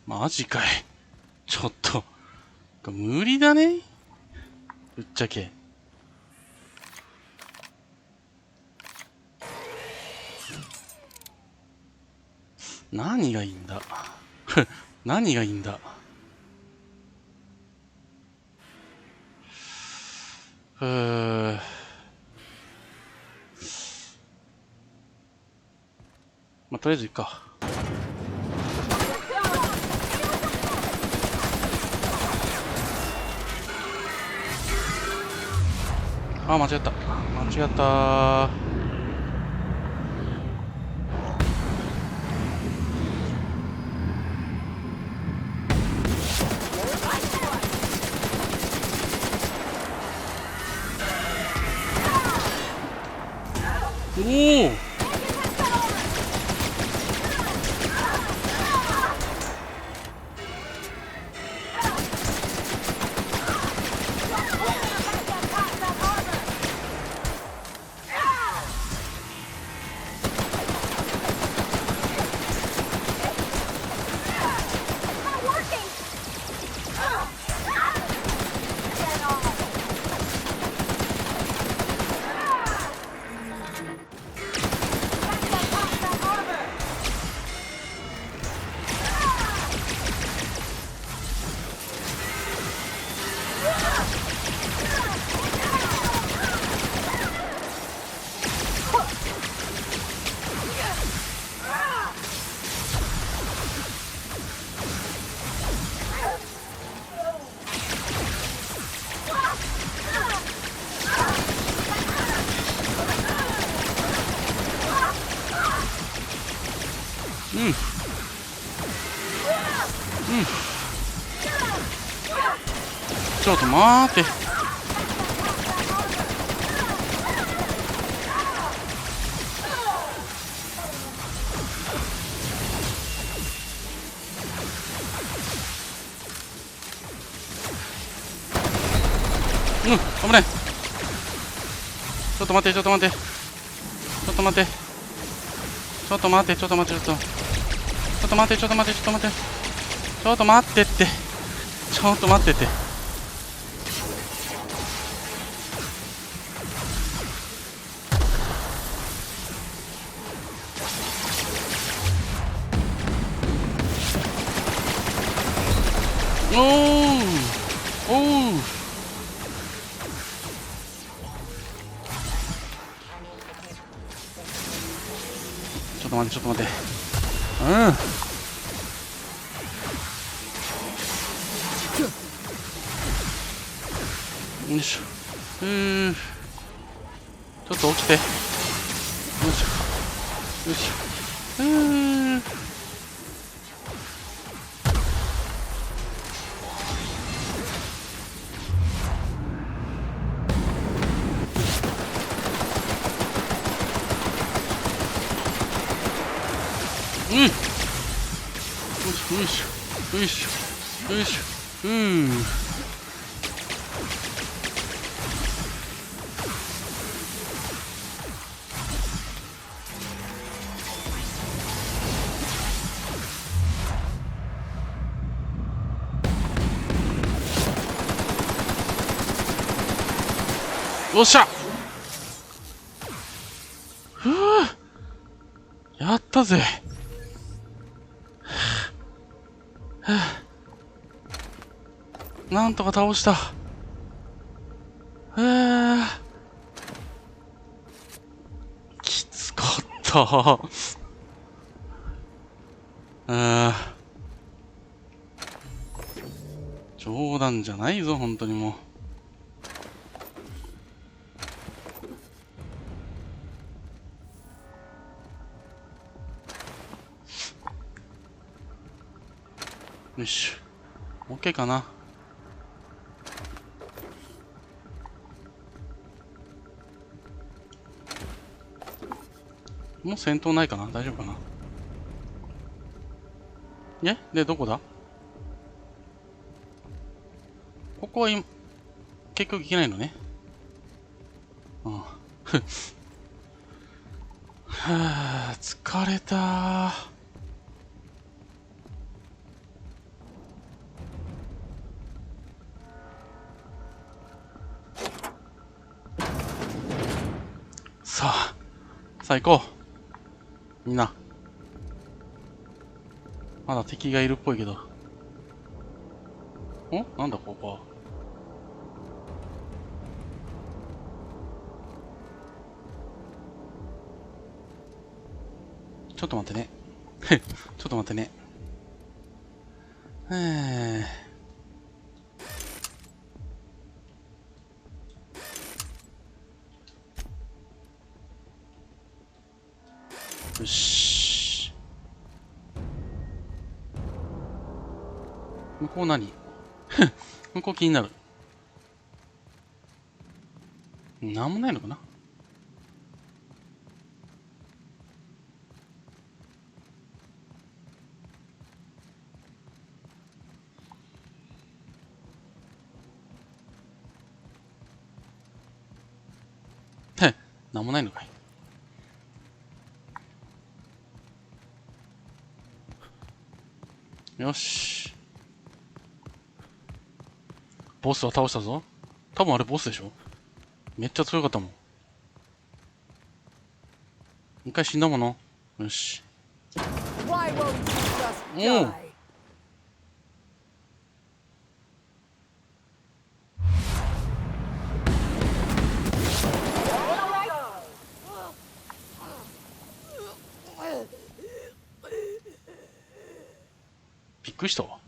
マジかいちょっと無理だねぶっちゃけ何がいいんだ何がいいんだまあ、とりあえず行くか。あ、間違った。間違った。おお。ちょっと待って。危ない。ちょっと待って、ちょっと待って。ちょっと待って。ちょっと待って、ちょっと待って、ちょっと待って、ちょっと待って、ちょっと待って。ちょっと待ってって。ちょっと待ってって。おーおー。ちょっと待って、ちょっと待って。よいしょ。ちょっと起きて。よいしょ。よいしょ。よいしょ。よいしょ。よいしょ。よっしゃ。やったぜ。なんとか倒した。きつかった。冗談じゃないぞ、本当にもう。よいしょ。OK かな。もう戦闘ないかな。大丈夫かな。で、どこだ。ここは今、結局行けないのね。はあ、疲れた。さあ行こう。みんな。まだ敵がいるっぽいけど。なんだここは。ちょっと待ってね。ちょっと待ってね。よし。向こう何？向こう気になる。なんもないのかな？なんもないのかい。よし。ボスは倒したぞ。多分あれボスでしょ？めっちゃ強かったもん。一回死んだもの。よし。おお。びっくりしたわ。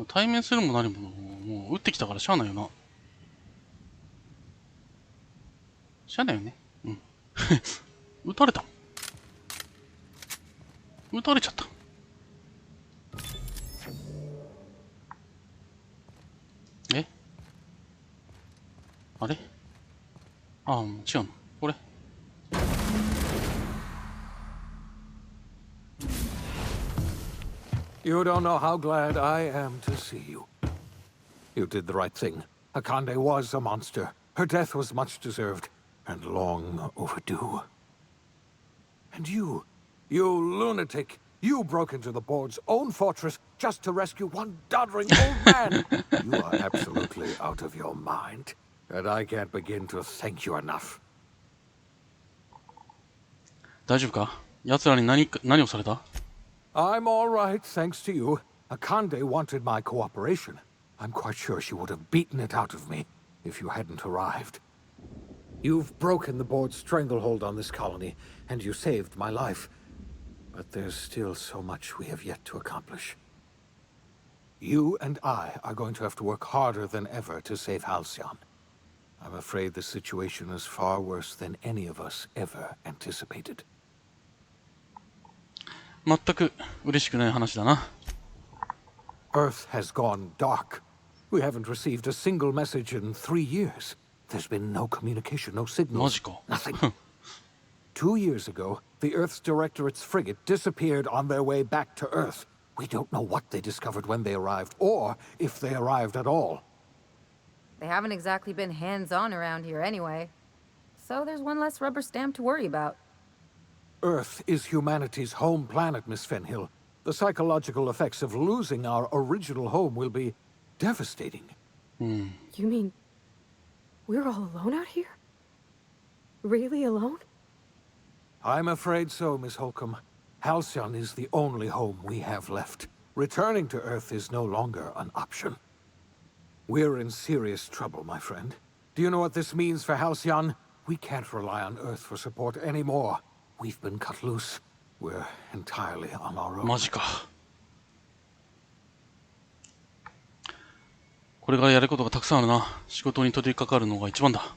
対面するも何ももう撃ってきたからしゃあないよな。しゃあないよね。うん。撃たれた。撃たれちゃった。え？あれ？ああ、もう違うの。これ。You don't know how glad I am to see you. You did the right thing. Akande was a monster. Her death was much deserved, and long overdue. And you lunatic, you broke into the board's own fortress just to rescue one doddering old man. You are absolutely out of your mind, and I can't begin to thank you enough. 大丈夫か？奴らに何をされた？ I'm all right, thanks to you. Akande wanted my cooperation. I'm quite sure she would have beaten it out of me if you hadn't arrived. You've broken the board's stranglehold on this colony, and you saved my life. But there's still so much we have yet to accomplish. You and I are going to have to work harder than ever to save Halcyon. I'm afraid the situation is far worse than any of us ever anticipated. 全く嬉しくない話だな。Earth has gone dark. We haven't received a single message in 3 years. There's been no communication, no signals, nothing. 2 years ago, the Earth's Directorate's frigate disappeared on their way back to Earth. We don't know what they discovered when they arrived, or if they arrived at all. They haven't exactly been hands-on around here anyway. So there's one less rubber stamp to worry about. Earth is humanity's home planet, Miss Fenhill. The psychological effects of losing our original home will be devastating. You mean we're all alone out here? Really alone? I'm afraid so, Miss Holcomb. Halcyon is the only home we have left. Returning to Earth is no longer an option. We're in serious trouble, my friend. Do you know what this means for Halcyon? We can't rely on Earth for support anymore. We've been cut loose. We're entirely on our own. マジか。これからやることがたくさんあるな。仕事に取り掛かるのが一番だ。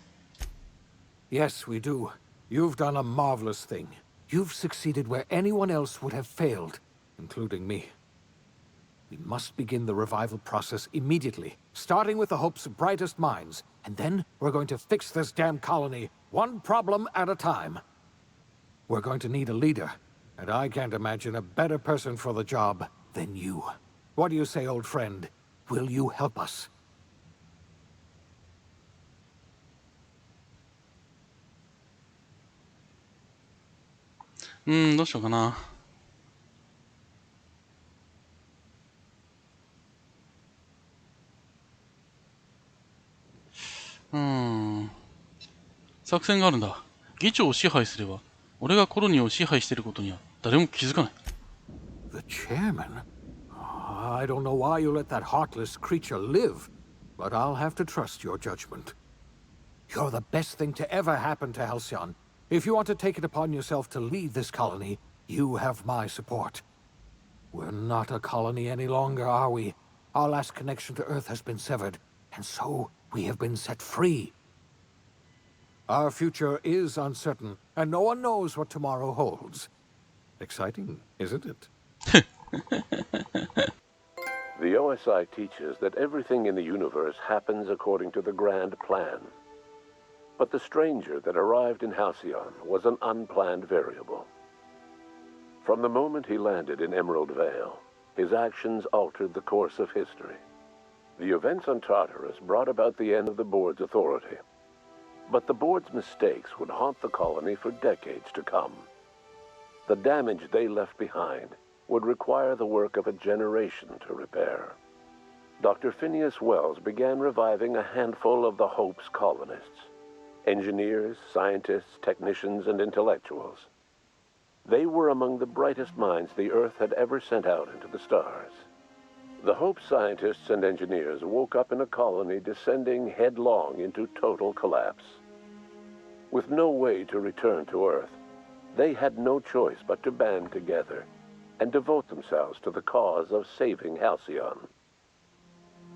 Yes, we do. You've done a marvelous thing. You've succeeded where anyone else would have failed, including me. We must begin the revival process immediately, starting with the Hope's brightest minds, and then we're going to fix this damn colony, one problem at a time. We're going to need a leader, and I can't imagine a better person for the job than you. What do you say, old friend? Will you help us? どうしようかな。作戦があるんだ。議長を支配すれば、俺がコロニーを支配していることには誰も気づかない。The chairman? I don't know why you let that heartless creature live, but I'll have to trust your judgment. You're the best thing to ever happen to Halcyon. If you want to take it upon yourself to lead this colony, you have my support. We're not a colony any longer, are we? Our last connection to Earth has been severed, and so we have been set free. Our future is uncertain, and no one knows what tomorrow holds. Exciting, isn't it? The OSI teaches that everything in the universe happens according to the grand plan. But the stranger that arrived in Halcyon was an unplanned variable. From the moment he landed in Emerald Vale, his actions altered the course of history. The events on Tartarus brought about the end of the board's authority. But the board's mistakes would haunt the colony for decades to come. The damage they left behind would require the work of a generation to repair. Dr. Phineas Wells began reviving a handful of the Hope's colonists. Engineers, scientists, technicians, and intellectuals. They were among the brightest minds the Earth had ever sent out into the stars. The Hope scientists and engineers woke up in a colony descending headlong into total collapse. With no way to return to Earth, they had no choice but to band together and devote themselves to the cause of saving Halcyon.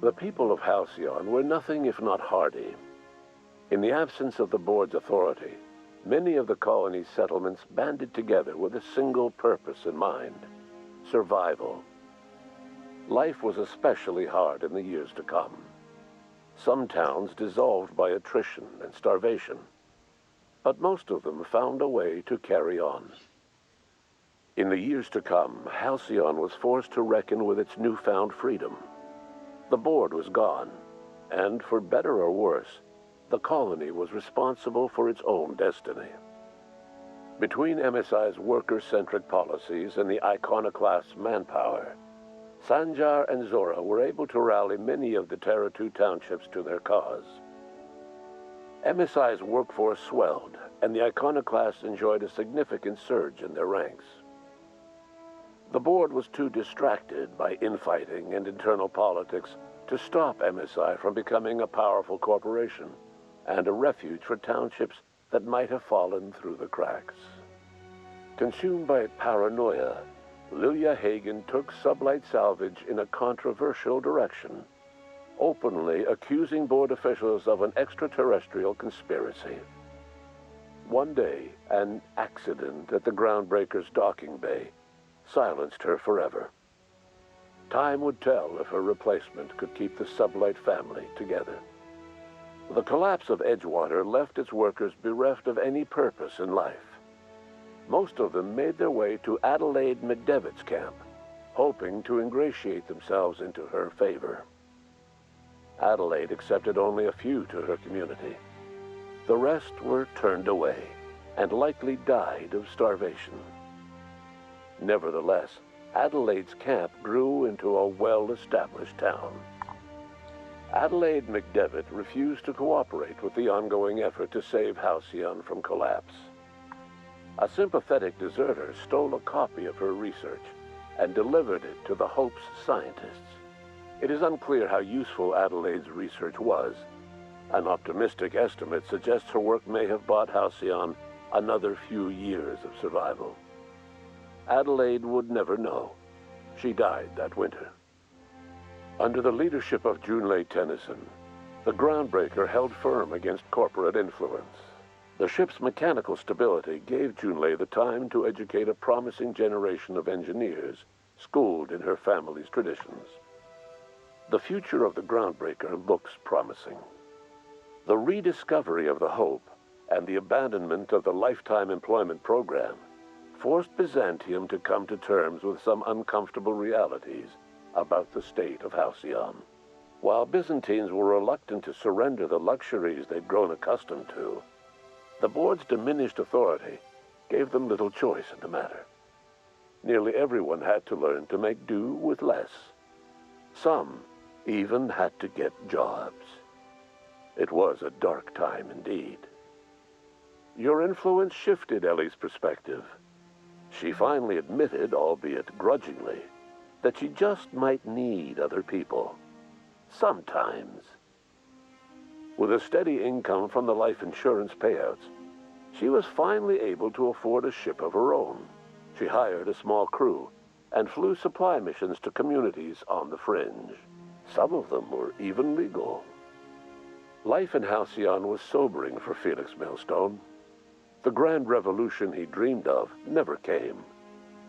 The people of Halcyon were nothing if not hardy. In the absence of the board's authority, many of the colony's settlements banded together with a single purpose in mind: survival. Life was especially hard in the years to come. Some towns dissolved by attrition and starvation, but most of them found a way to carry on. In the years to come, Halcyon was forced to reckon with its newfound freedom. The board was gone, and for better or worse, the colony was responsible for its own destiny. Between MSI's worker-centric policies and the iconoclast's manpower, Sanjar and Zora were able to rally many of the Terra 2 townships to their cause. MSI's workforce swelled, and the iconoclasts enjoyed a significant surge in their ranks. The board was too distracted by infighting and internal politics to stop MSI from becoming a powerful corporation and a refuge for townships that might have fallen through the cracks. Consumed by paranoia, Lilia Hagen took Sublight Salvage in a controversial direction, openly accusing board officials of an extraterrestrial conspiracy. One day, an accident at the Groundbreaker's docking bay silenced her forever. Time would tell if her replacement could keep the Sublight family together. The collapse of Edgewater left its workers bereft of any purpose in life. Most of them made their way to Adelaide McDevitt's camp, hoping to ingratiate themselves into her favor. Adelaide accepted only a few to her community. The rest were turned away and likely died of starvation. Nevertheless, Adelaide's camp grew into a well-established town. Adelaide McDevitt refused to cooperate with the ongoing effort to save Halcyon from collapse. A sympathetic deserter stole a copy of her research and delivered it to the Hope's scientists. It is unclear how useful Adelaide's research was. An optimistic estimate suggests her work may have bought Halcyon another few years of survival. Adelaide would never know. She died that winter. Under the leadership of Junlei Tennyson, the Groundbreaker held firm against corporate influence. The ship's mechanical stability gave Junlei the time to educate a promising generation of engineers, schooled in her family's traditions. The future of the Groundbreaker looks promising. The rediscovery of the Hope and the abandonment of the lifetime employment program forced Byzantium to come to terms with some uncomfortable realities about the state of Halcyon. While Byzantines were reluctant to surrender the luxuries they'd grown accustomed to, the board's diminished authority gave them little choice in the matter. Nearly everyone had to learn to make do with less. Some even had to get jobs. It was a dark time indeed. Your influence shifted Ellie's perspective. She finally admitted, albeit grudgingly, that she just might need other people. Sometimes. With a steady income from the life insurance payouts, she was finally able to afford a ship of her own. She hired a small crew and flew supply missions to communities on the fringe. Some of them were even legal. Life in Halcyon was sobering for Felix Millstone. The grand revolution he dreamed of never came.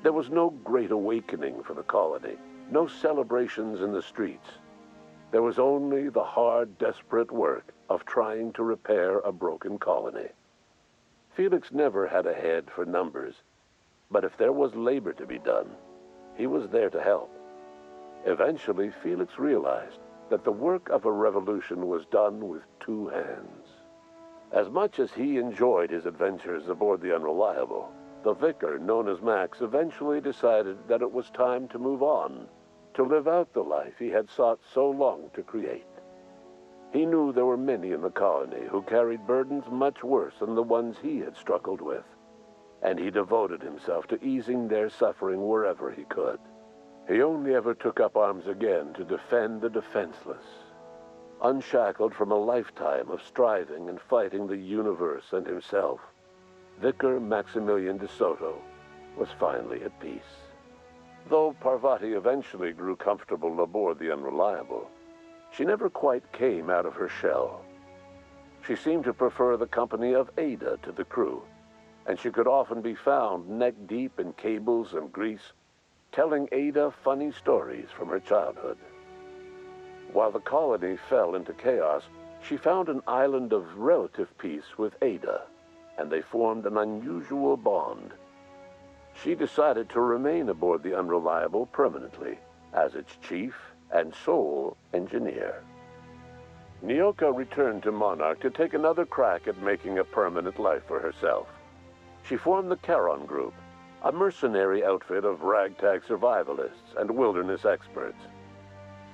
There was no great awakening for the colony, no celebrations in the streets. There was only the hard, desperate work of trying to repair a broken colony. Felix never had a head for numbers, but if there was labor to be done, he was there to help. Eventually, Felix realized that the work of a revolution was done with two hands. As much as he enjoyed his adventures aboard the Unreliable, the vicar, known as Max, eventually decided that it was time to move on, to live out the life he had sought so long to create. He knew there were many in the colony who carried burdens much worse than the ones he had struggled with, and he devoted himself to easing their suffering wherever he could. He only ever took up arms again to defend the defenseless. Unshackled from a lifetime of striving and fighting the universe and himself, Vicar Maximilian de Soto was finally at peace. Though Parvati eventually grew comfortable aboard the Unreliable, she never quite came out of her shell. She seemed to prefer the company of Ada to the crew, and she could often be found neck-deep in cables and grease, telling Ada funny stories from her childhood. While the colony fell into chaos, she found an island of relative peace with Ada, and they formed an unusual bond. She decided to remain aboard the Unreliable permanently as its chief and sole engineer. Nyoka returned to Monarch to take another crack at making a permanent life for herself. She formed the Charon Group, a mercenary outfit of ragtag survivalists and wilderness experts.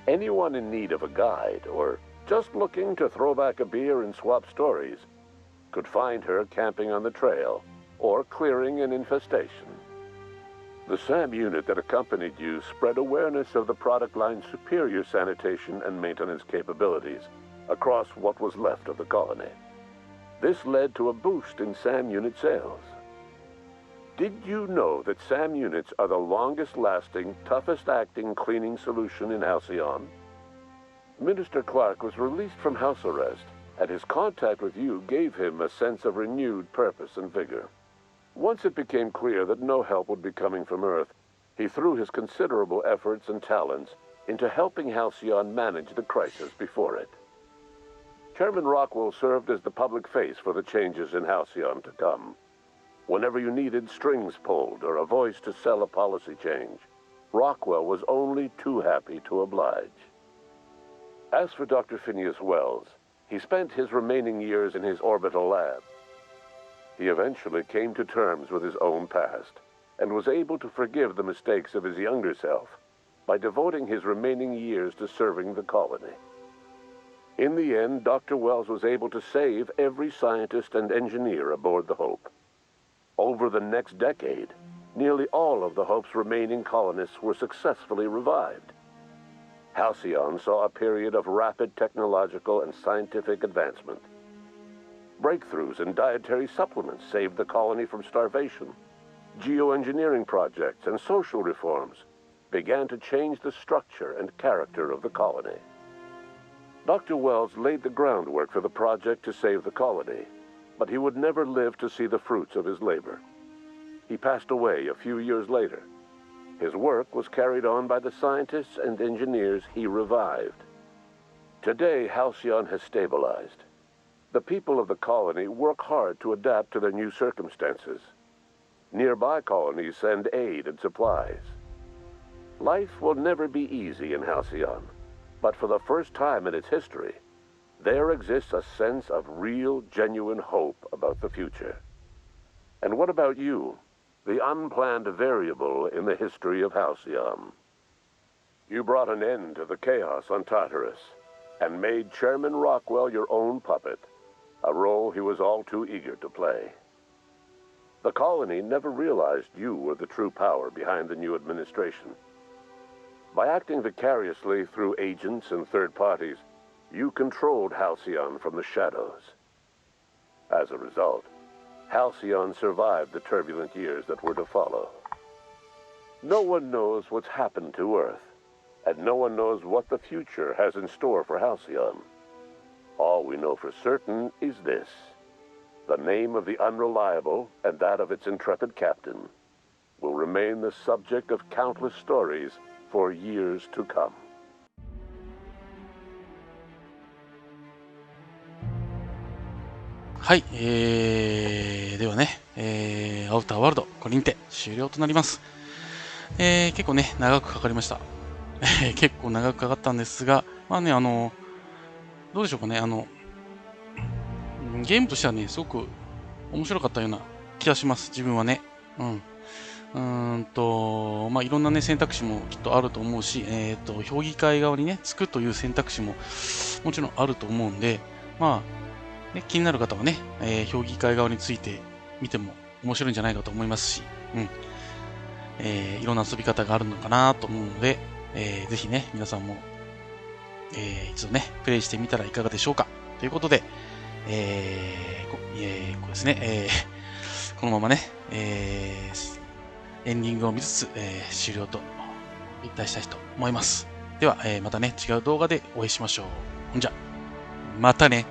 Anyone in need of a guide or just looking to throw back a beer and swap stories could find her camping on the trail or clearing an infestation. The SAM unit that accompanied you spread awareness of the product line's superior sanitation and maintenance capabilities across what was left of the colony. This led to a boost in SAM unit sales. Did you know that SAM units are the longest-lasting, toughest-acting cleaning solution in Halcyon? Minister Clark was released from house arrest, and his contact with you gave him a sense of renewed purpose and vigor. Once it became clear that no help would be coming from Earth, he threw his considerable efforts and talents into helping Halcyon manage the crisis before it. Chairman Rockwell served as the public face for the changes in Halcyon to come. Whenever you needed strings pulled or a voice to sell a policy change, Rockwell was only too happy to oblige. As for Dr. Phineas Wells, he spent his remaining years in his orbital lab. He eventually came to terms with his own past and was able to forgive the mistakes of his younger self by devoting his remaining years to serving the colony. In the end, Dr. Wells was able to save every scientist and engineer aboard the Hope. Over the next decade, nearly all of the Hope's remaining colonists were successfully revived. Halcyon saw a period of rapid technological and scientific advancement. Breakthroughs in dietary supplements saved the colony from starvation. Geoengineering projects and social reforms began to change the structure and character of the colony. Dr. Wells laid the groundwork for the project to save the colony, but he would never live to see the fruits of his labor. He passed away a few years later. His work was carried on by the scientists and engineers he revived. Today, Halcyon has stabilized. The people of the colony work hard to adapt to their new circumstances. Nearby colonies send aid and supplies. Life will never be easy in Halcyon, but for the first time in its history, there exists a sense of real, genuine hope about the future. And what about you, the unplanned variable in the history of Halcyon? You brought an end to the chaos on Tartarus and made Chairman Rockwell your own puppet, a role he was all too eager to play. The colony never realized you were the true power behind the new administration. By acting vicariously through agents and third parties, You controlled Halcyon from the shadows. As a result, Halcyon survived the turbulent years that were to follow. No one knows what's happened to Earth, and no one knows what the future has in store for Halcyon. All we know for certain is this: the name of the Unreliable and that of its intrepid captain will remain the subject of countless stories for years to come. はい、ではね、アウターワールド、これにて終了となります。結構ね、長くかかりました。結構長くかかったんですが、まあね、どうでしょうかね、ゲームとしてはね、すごく面白かったような気がします、自分はね。まあ、いろんなね、選択肢もきっとあると思うし、評議会側にね、つくという選択肢ももちろんあると思うんで、まあ、ね、気になる方はね、評議会側について見ても面白いんじゃないかと思いますし、いろんな遊び方があるのかなと思うので、ぜひね、皆さんも、一度ね、プレイしてみたらいかがでしょうか。ということで、こうですね、このままね、エンディングを見つつ、終了といたしたいと思います。では、またね、違う動画でお会いしましょう。ほんじゃ、またね。